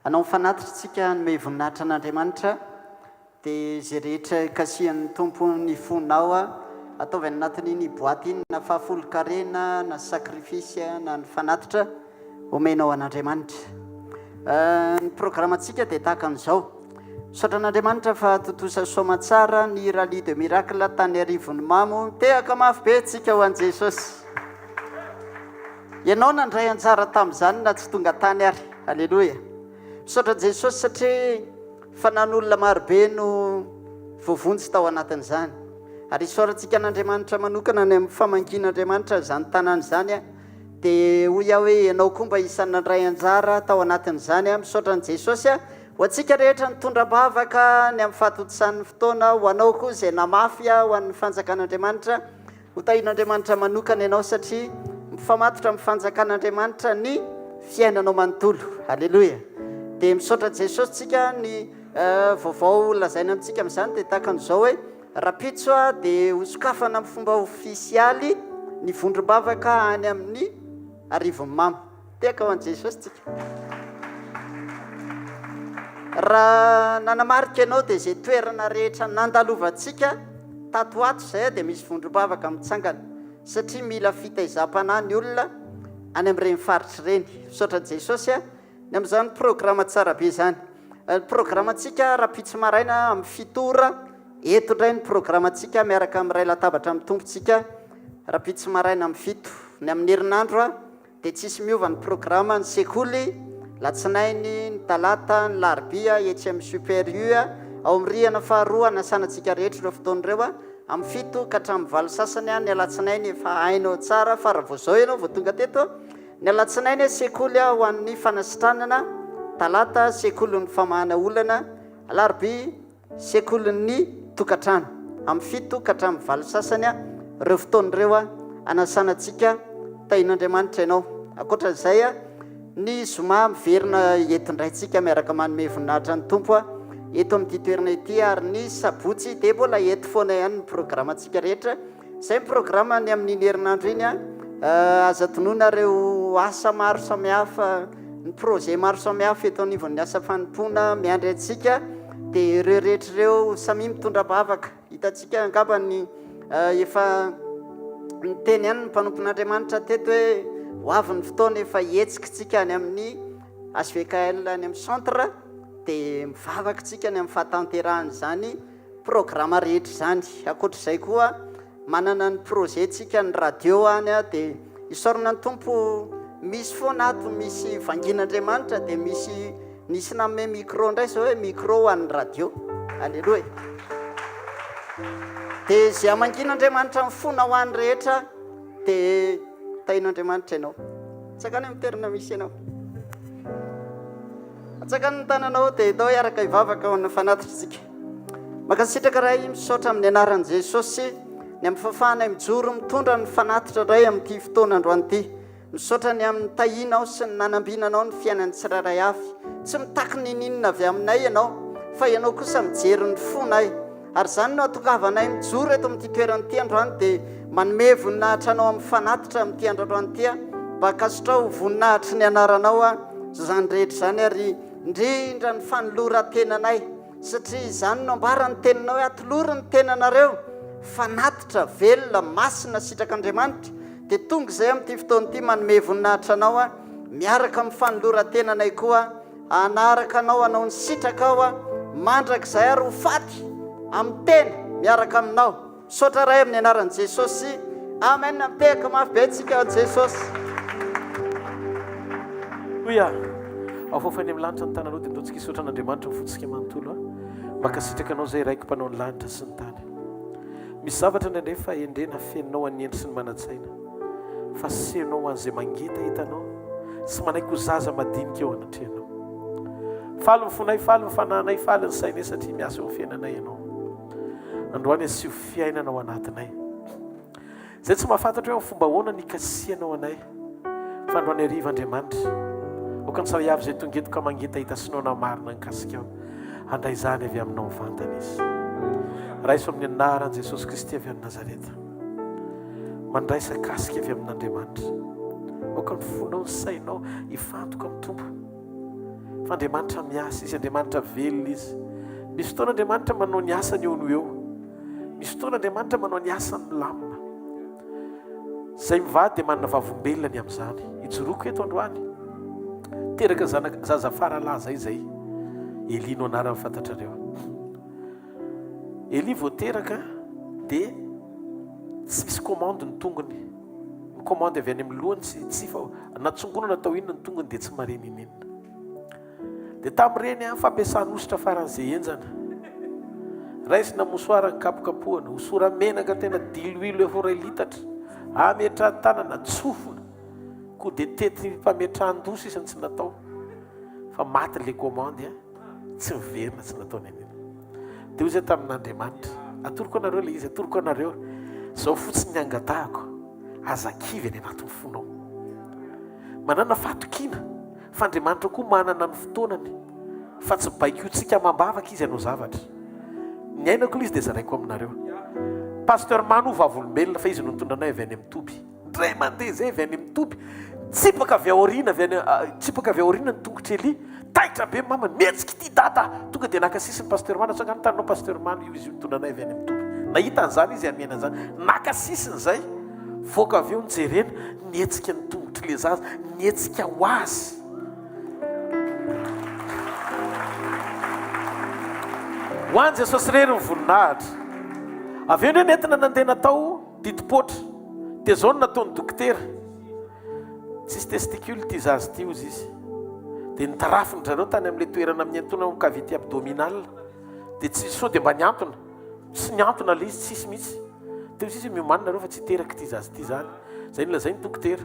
anao mifanatitra tsika nome voninahitra an'Andriamanitra dia izay rehetra kasihan'ny tompo ny fonao ataovy any anatin'iny boaty iny na fahafolo-karena na sakrifisy na ny fanatitra omenao an'Andriamanitra ny programmatsika dia tahaka an'izao misaotra an'Andriamanitra fa totosa soma tsara ny rallye de miracle tany arivony mamo tehaka mafy be tsika ho an'i Jesosy ianao nandray anjara tamin'izany na tsy tonga tany ary alleloia misaotra Jesosy satria fanan'olona marobe no voavonjy tao anatin'izany ary isaorantsika an'Andriamanitra manokana ny amin'ny famangin'Andriamanitra zany tanany zany dia hoy aho hoe ianao koa mba isan'ny nandray anjara tao anatin'izany misaotra an' Jesosy ho antsika rehetra nitondra-bavaka ny amin'ny fahatotsan'ny fotoana ho anao koa izay namafy ho an'ny fanjakan'Andriamanitra ho tahin'Andriamanitra manokana ianao satria mifamatotra amin'ny fanjakan'Andriamanitra ny fiainanao manontolo alleloia dia misaotra Jesosy tsika ny vaovao lazaina amintsika amin'izany dia tahaka an'izao hoe rapitso dia hosokafana amin'ny fomba ofisialy ny vondrom-bavaka any amin'ny arivony mamo tehaka ho an'i Jesosy tsika raha nanamarika ianao dia izay toerana rehetra nandalovantsika tato ato izay dia misy vondrom-bavaka mitsangana satria mila fitaizam-panahy ny olona any amin'ireny faritra ireny misaotra Jesosy ny am'izany programa tsara be zany programatsika rapitsy maraina amin'ny fitora eto ndray ny programatsika miaraka amin'ray latabatra amin'ny tompontsika rapitsy maraina amin'ny fito ny amin'ny herinandro a dia tsisy miova ny programa ny sekoly latsinainy ny talata ny larbia etsy amin'ny superiu ao amin'ny rihana faharoa nasanatsika rehetra ireo fotoan'ireo a amin'ny fito ka hatramin'ny valo sasany a ny alatsinainy efa hainao tsara fa raha vao zao ianao vao tonga teto ny alatsinainy sekoly a ho an'ny fanasitranana talata sekoly ny famahana olana larbi sekoly ny tokatrano amin'ny fito ka hatramin'ny valo sasany a ireo fotoan'ireo a anasanatsika tain'Andriamanitra ianao akoatran'izay a ny zoma miverina etondraitsika miaraka manome voninahitra ny tompo a eto amin'ity toerana ity ary ny sabotsy dia mbola eto foana ihany ny programatsika rehetra zay ny programa ny amin'iny herinandro iny a aza tonoana reo asa maro samihafa ny projet maro samihafa eto anivon'ny asa fanompona miandry atsika dia ireo rehetra ireo samy mitondra bavaka hitatsika angamba ny efa ny teny ihany ny mpanompon'Andriamanitra teto hoe ho avy ny fotoana efa hetsikitsika any amin'ny hvkl any amin'ny centre dia mivavaka tsika ny amin'ny fahatanterahany zany programa rehetra zany akoatr'izay koa manana ny projet tsika ny radio any a dia isorana ny tompo misy foanato misy vangin'Andriamanitra dia misy nisy nanome micro indray zao hoe micro ho an'ny radio alleloia dia zay amangin'Andriamanitra mifona ho any rehetra dia tain'Andriamanitra ianao tsakany miterina misy ianao atsakany ny tananao dia atao hiaraka hivavaka ao amin'ny fanatritsika makasitraka ray misaotra amin'ny anaran'i Jesosy ny amin'ny fafahana mijoro mitondra ny fanatitra ray amin'ity fotoana androanyity misaotra ny amin'ny tahinao sy ny nanambinanao ny fiainany tsirairay avy tsy mitaky nininona avy aminay ianao fa ianao kosa mijery ny fonay ary zany no atokavanay mijoro eto amin'ity toeran'ity androany dia manome voninahitra anao amin'ny fanatitra amin'ity androandroanyity a mba akasotrao voninahitry ny anaranao a zany rehetra zany ary indrindra ny fanoloran-tenanay satria izany no ambarany teninao hoe atolory ny tenanareo fanatitra velona masina sitrak'Andriamanitra dia tonga izay amin'ity fotoan'ity manome voninahitra anao a miaraka amin'ny fanoloran-tenanay koa anaraka anao anao ny sitraka ao a mandrakizay ary ho faty amin'ny tena miaraka aminao misaotra ray amin'ny anaran'i Jesosy amen mitehaka mafy be antsika Jesosy oia afofany amin'ny lanitra ny tananao dia ndao tsika hisaotra an'Andriamanitra mifotsika manontolo a makasitraka anao zay raiky mpanao ny lanitra sy ny tany misy zavatra indraindray fa endrena fenonao anendry sy ny manatsaina fa senao an'izay mangeta hitanao sy manaiky ho zaza madinika eo anatrehanao faly ny fonay faly ny fananay faly ny sainay satria miasa eo ny fiainanay ianao androany asy ho fiainanao anatinay zay tsy mahafantatra hoe fomba hoana nikasianao anay fa androany ariva Andriamanitra okany tsara iavy zay tongeto ka mangeta hita sinao namarina nikasika ao handray zany avy aminao mivantana izy raiso amin'ny anaran'i Jesosy Kristy avy amin'ny Nazareta mandraisa kasika avy amin'Andriamanitra okany fonao ny sainao hifantoka amin'ny tompo fa Andriamanitra miasa izy Andriamanitra velona izy misy fotoana Andriamanitra manao ny asany eo no eo misy fotoana Andriamanitra manao ny asany milamina zay mivady dia manana vavombelona ny amin'izany ijoroko eto androany teraka zaza faralaza izay Eli no anarany fantatrareo Eli vao teraka dia tsy misy commande ny tongony ny commande avy any amin'ny lohany tsy fa natsongonana atao inona ny tongony dia tsy mareny ininona dia tamin'ireny a fampiasany ositra faran'izay enjana raisina mosoara ny kapokapohana osora menaka tena diloilo efa ray litatra ametra tanana tsofona ko dia tety mpametran-doso isany tsy natao fa maty le commande a tsy miverina tsy natao ny anina dia hoy zay tamin'Andriamanitra atoroko anareo le izy atoroko anareo zao fotsiny ny angatahako azakivy any anatin'ny fonao manana fatokiana fa Andriamanitra koa manana ny fotoanany fa tsy baiko tsika mambavaka izy hanao zavatra ny ainako izy dia zaraiko aminareo pasteur mano vavolombelona fa izy no nitondra anay avy any amin'ny toby ndray mandeha zay avy any amin'ny toby tsipaka avy aoriana tsipaka avy aoriana ny tongotra Eli taitra be mama mihetsika ity data tonga dia nakasisy ny pasteur mano atsaka ny tananao pasteur mano io izy nitondra anay avy any amin'ny toby nahita an'izany izy amiana an'izany nakasisiny zay voaka avy eo nijerena nietsika ny tongotra le zaza nietsika ho azy ho any Jesosy rery mivoninahitra. Avy eo nentina nandena tao ditipotra dia zao nataony dokotera tsisy testicule ty zazy ty ozy izy dia nitarafiny zareo tany amin'ilay toerana amin'ny antona cavité abdominale dia tsy sao dia mba niantona sy niantona le izy tsisy mihitsy dia izy izy miomanina reo fa tsy teraka ty zazy ty zany zay nylazay ny dokotera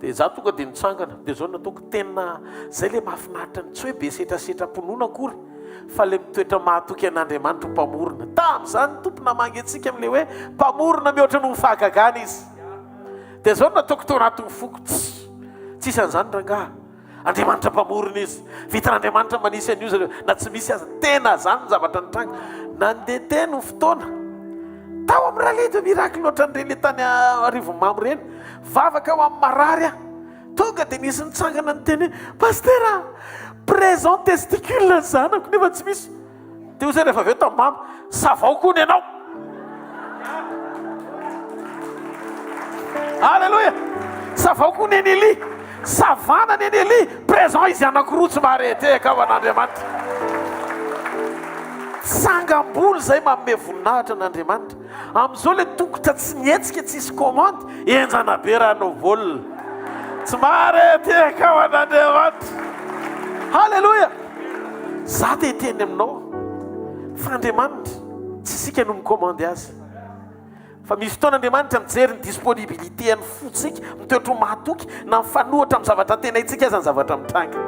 dia za tonga dia nitsangana dia zao nataoko tena zay le mahafinaritra ny tsy hoe be setrasetra-ponona akory fa le mitoetra mahatoky an'Andriamanitra ho mpamorona tamin'izany tompona mangy antsika amin'le hoe mpamorona mihoatra no mifahagagana izy dia zao nataoko tao anatin'ny foko tsisy an'izany rangaha Andriamanitra mpamorona izy vitan'Andriamanitra manisy an'io zareo na tsy misy aza tena zany ny zavatra nitranga nandeha teny ny fotoana tao amin'ny raledo miracle oatra n'ireny tany arivomamo reny vavaka ao amin'ny marary a tonga dia nisy nitsangana ny teny hoe pastera présent testicule ny zanako nefa tsy misy dia ho zay rehefa avy eo tam'mamo savao koa ny ianao alleloia savao koa ny Eny savana ny Eny présent izy anankiroa tsy mahareteka ao an'Andriamanitra sangam-boly zay manome voninahitra an'Andriamanitra amin'izao le tongotra tsy nietsika tsisy commande enjana be raha anao volina tsy mahareteka ao an'Andriamanitra halleloia za dia teny aminao fa Andriamanitra tsy sika no mikomandy azy fa misy fotoan'Andriamanitra mijery ny disponibilité ny fotsika mitoetra ho mahatoky na mifanohatra amin'ny zavatra tena itsika aza ny zavatra mitranga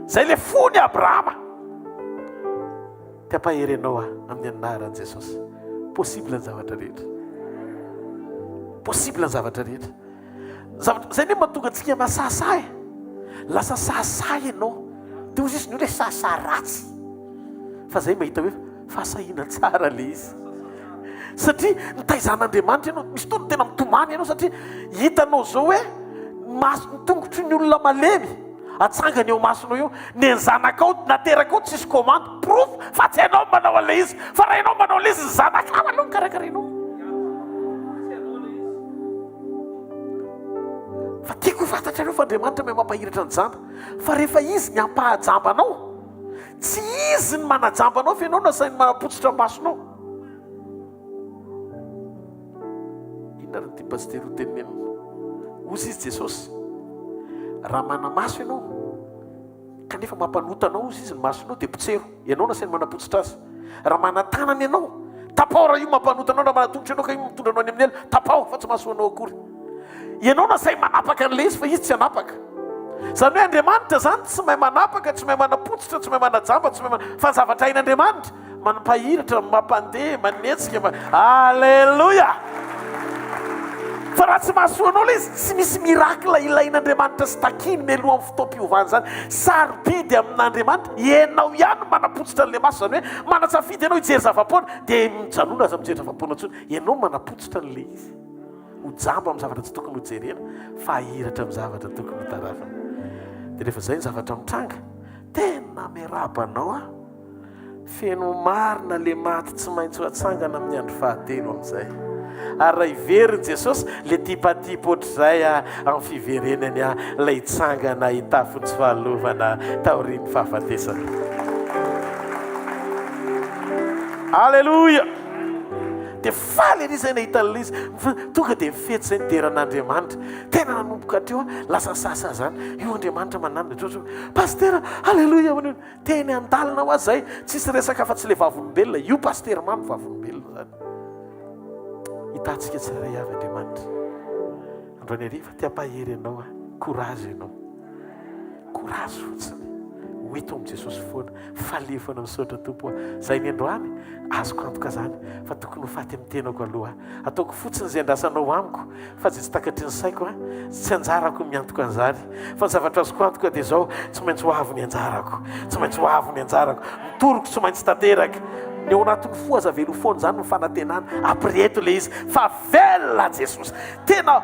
zay le fony Abrahama tiampahery anao amin'ny anaran'i Jesosy possible ny zavatra rehetra possible ny zavatra rehetra zay ne mahatonga antsika masasay lasa sasay ianao dia ozy izy ny hoe sasa ratsy fa zay mahita hoe fahasahina tsara le izy satria nitaizan'Andriamanitra ianao misy fotoana tena mitomany ianao satria hitanao zao hoe tongotry ny olona malemy atsangany eo masonao eo ny zanakao nateraka ao tsisy commande proof fa tsy hainao manao an'le izy fa raha ianao manao an'le izy ny zanakao aloha nikarakarainao fa tiako fantatra anao fa Andriamanitra mahay mampahiratra ny jamba fa rehefa izy ny ampahajambanao tsy izy ny manajambanao fa ianao nasainy manapotsitra masonao inona ny ty pasteur ho tenenina ozy izy Jesosy raha manamaso ianao kanefa mampanotanao ozy izy ny masonao dia potsero ianao nasainy manapotsitra azy raha manatanany ianao tapao raha io mampanotanao raha manatongotra ianao ka io mitondra anao any amin'ny ela tapao fa tsy masoanao akory ianao nasay manapaka an'le izy fa izy tsy hanapaka zany hoe Andriamanitra zany tsy mahay manapaka tsy mahay manapotsitra tsy mahay manajamba tsy mahay fa zavatra hain'Andriamanitra manampahiratra mampandeha manetsika alleluia fa raha tsy mahasoanao le izy tsy misy miracle ilain'Andriamanitra sy takiny mialoha amin'ny fotoam-piovana zany sarobidy amin'Andriamanitra ianao ihany manapotsitra an'le maso zany hoe manatsafidy ianao hijery zava-poana dia mijanona aza mijery zava-poana ntsony ianao manapotsitra an'le izy ho jamba amin'ny zavatra tsy tokony ho jerena fa ahiratra amin'ny zavatra tokony ho tarafana dia rehefa zay ny zavatra mitranga tena miarabanao feno marina le maty tsy maintsy ho atsangana amin'ny andro fahatelo amin'izay ary raha iveriny Jesosy le tipatipa ohatr'izay amin'ny fiverenany lay itsangana hitafony tsy fahalovana taoriny fahafatesana alleluia dia faly ery izay nahita an'le izy tonga dia mifety zay nideran'Andriamanitra tena nanomboka hatreo lasa sasa zany io Andriamanitra mananona trotro pastera alleluia manio teny andalina ho azy zay tsisy resaka fa tsy le vavolombelona io pastera mamy vavolombelona zany hitantsika tsiray avy Andriamanitra androany ariva tiampahery ianao courage ianao courage fotsiny hoeto amin'i Jesosy foana falefana misaotra tompo zay ny androany azoko antoka zany fa tokony ho faty amin'ny tenako aloha ataoko fotsiny zay andrasanao amiko fa zay tsy takatry ny saiko tsy anjarako miantoka an'izany fa ny zavatra azoko antoka dia zao tsy maintsy ho avy ny anjarako tsy maintsy ho avy ny anjarako mitoroko tsy maintsy tanteraka ny ao anatin'ny fo aza velo foana zany no fanantenana après eto le izy fa velona Jesosy tena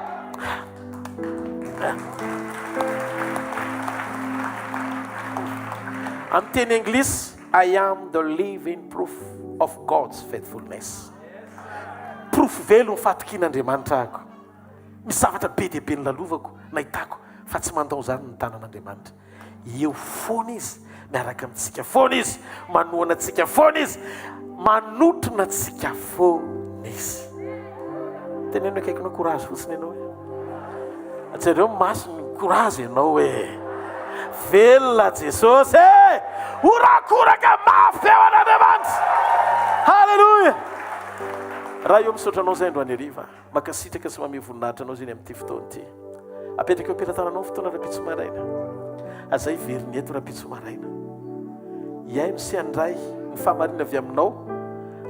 amin'ny teny anglisy I am the living proof of God's faithfulness proof velo ny fatokin'Andriamanitra ako misy zavatra be dia be ny lalovako nahitako fa tsy mandao zany ny tanan'Andriamanitra. Eo foana izy miaraka amintsika foana izy, manohana antsika foana izy, manotona antsika foana izy. Teneno akaikinao courage fotsiny ianao hoe ajareo masony courage ianao hoe velona Jesosy horakoraka mafy teo an'Andriamanitra. Halleluja. Raha eo misaotra anao zay andro any hariva, makasitraka sy mame voninahitra anao zany amin'ity fotoana ity. Apetraka eo am-pilatananao fotoana rapitso maraina. Azay veriny eto rapitso maraina. Iaino sy andray ny fahamarina avy aminao,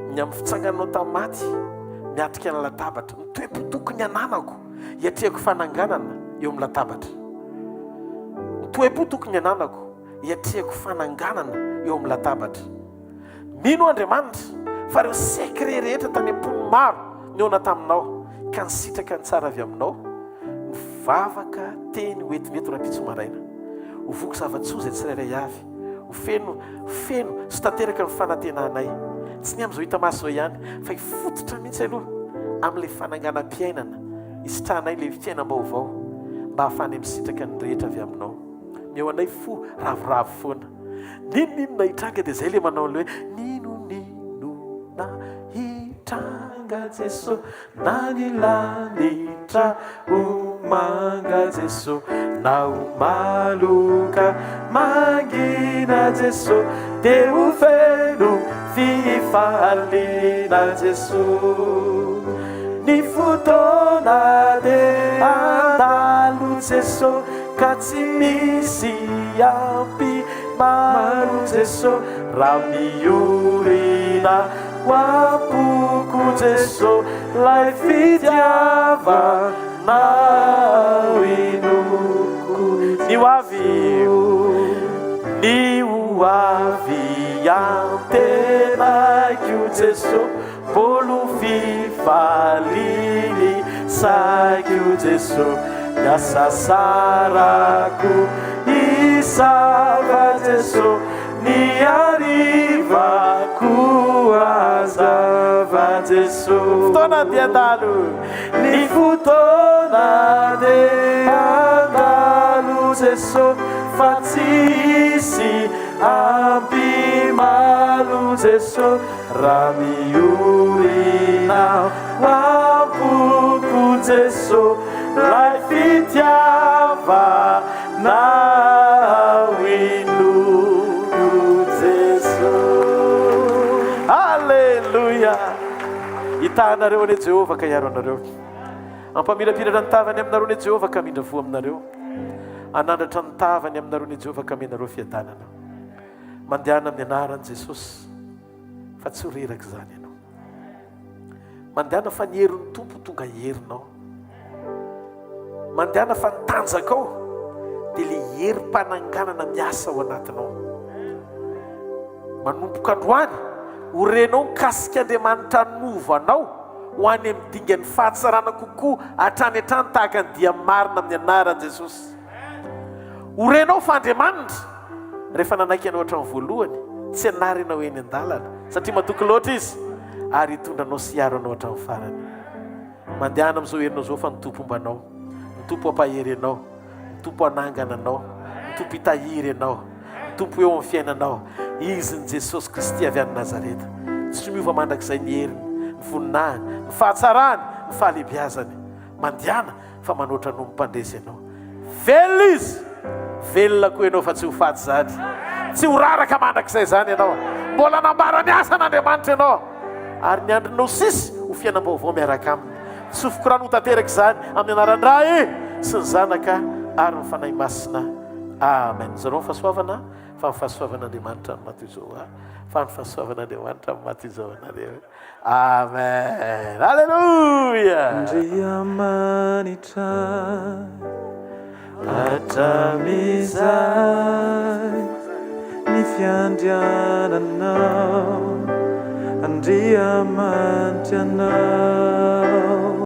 ny amin'ny fitsangananao tamin'ny maty, miatrika ny latabatra. Ny toe-po tokony ananako hiatriako fananganana eo amin'ny latabatra. Ny toe-po tokony ananako hiatriako fananganana eo amin'ny latabatra. Mino Andriamanitra fa ireo sekre rehetra tany am-pony maro ny eo nataminao ka nisitraka ny tsara avy aminao, mivavaka teny hoentiny eto rapitso maraina. Ho voky zava-tsoa izay tsirairay avy, ho feno sy tanteraka ny fanantenanay. Tsy ny amin'izao hita maso ihany fa hifototra mihitsy aloha amin'ilay fananganam-piainana isitrahanay ilay fiainam-baovao mba hahafany misitraka ny rehetra avy aminao. Meo anay fo ravoravo foana. Ninona hitranga dia izay ilay manao ilay hoe ninonina hitranga Jesosy na nilanitra umanga Jesosy na umaloka mangina Jesosy de ufeno fifalina Jesosy ni futona de andalu Jesosy katsimisi ampi maru Jesosy ramiurina wapuku Jesosy lai fitiava na inuku ni wavi antena que Jesosy polu fifalini sai que Jesosy yasasaraku isava Jesosy ni arriva kuazava Jesosy futona de andalu ni futona de andalu Jesosy fatisi ampimalu Jesosy ramiurina wampuku Jesosy lai fitiava na winuku Jesosy. Halleluja. Hitanareo ane Jehovah ka hiaro anareo. Ampamirapirana ny tavany aminareo ne Jehovah ka mindra fo aminareo. Anandratra ny tavany aminareo ne Jehovah ka menareo fiadanana. Mandehana amin'ny anaran'i Jesosy fa tsy ho reraka izany ianao. Mandehana fa ny herin'ny tompo tonga herinao. Mandehana fa nitanjaka ao dia ilay herim-pananganana miasa ao anatinao. Manomboka androany horenao mikasika Andriamanitra novanao ho any amin'ny dingan'ny fahatsarana kokoa hatrany hatrany tahaka ny dia marina amin'ny anaran'i Jesosy. Horenao fa Andriamanitra rehefa nanaiky anao hatramin'ny voalohany tsy anarinao eny an-dalana satria matoky loatra izy ary hitondranao sy hiaro anao hatramin'ny farany. Mandehana amin'izao herinao izao fa nitompo ombanao, nitompo ampahery anao, nitompo anangana anao, nitompo hitahiry anao, nitompo eo amin'ny fiainanao. Izy ny Jesosy Kristy avy any Nazareta tsy miova mandrakizay ny heriny, ny voninahiny, ny fahatsarany, ny fahalebiazany. Mandehana fa manoatra no mimpandresy ianao. Velona izy, velona koa ianao fa tsy ho faty zany, tsy ho raraka mandrakizay zany ianao. Mbola nambara ny asa n'Andriamanitra ianao ary ny andronao sisy ho fiainam-baovao miaraka aminy. Tsofoko rano ho tanteraka izany amin'ny anaran-dray sy ny zanaka ary ny fanahy masina. Amen. Zareo fahasoavana fa ny fahasoavan'Andriamanitra ny maty izao fa ny fahasoavan'Andriamanitra ny maty izao anareo. Amen. Alleluia. Andriamanitra atramizay ny fiandriananao, Andriamanitra anao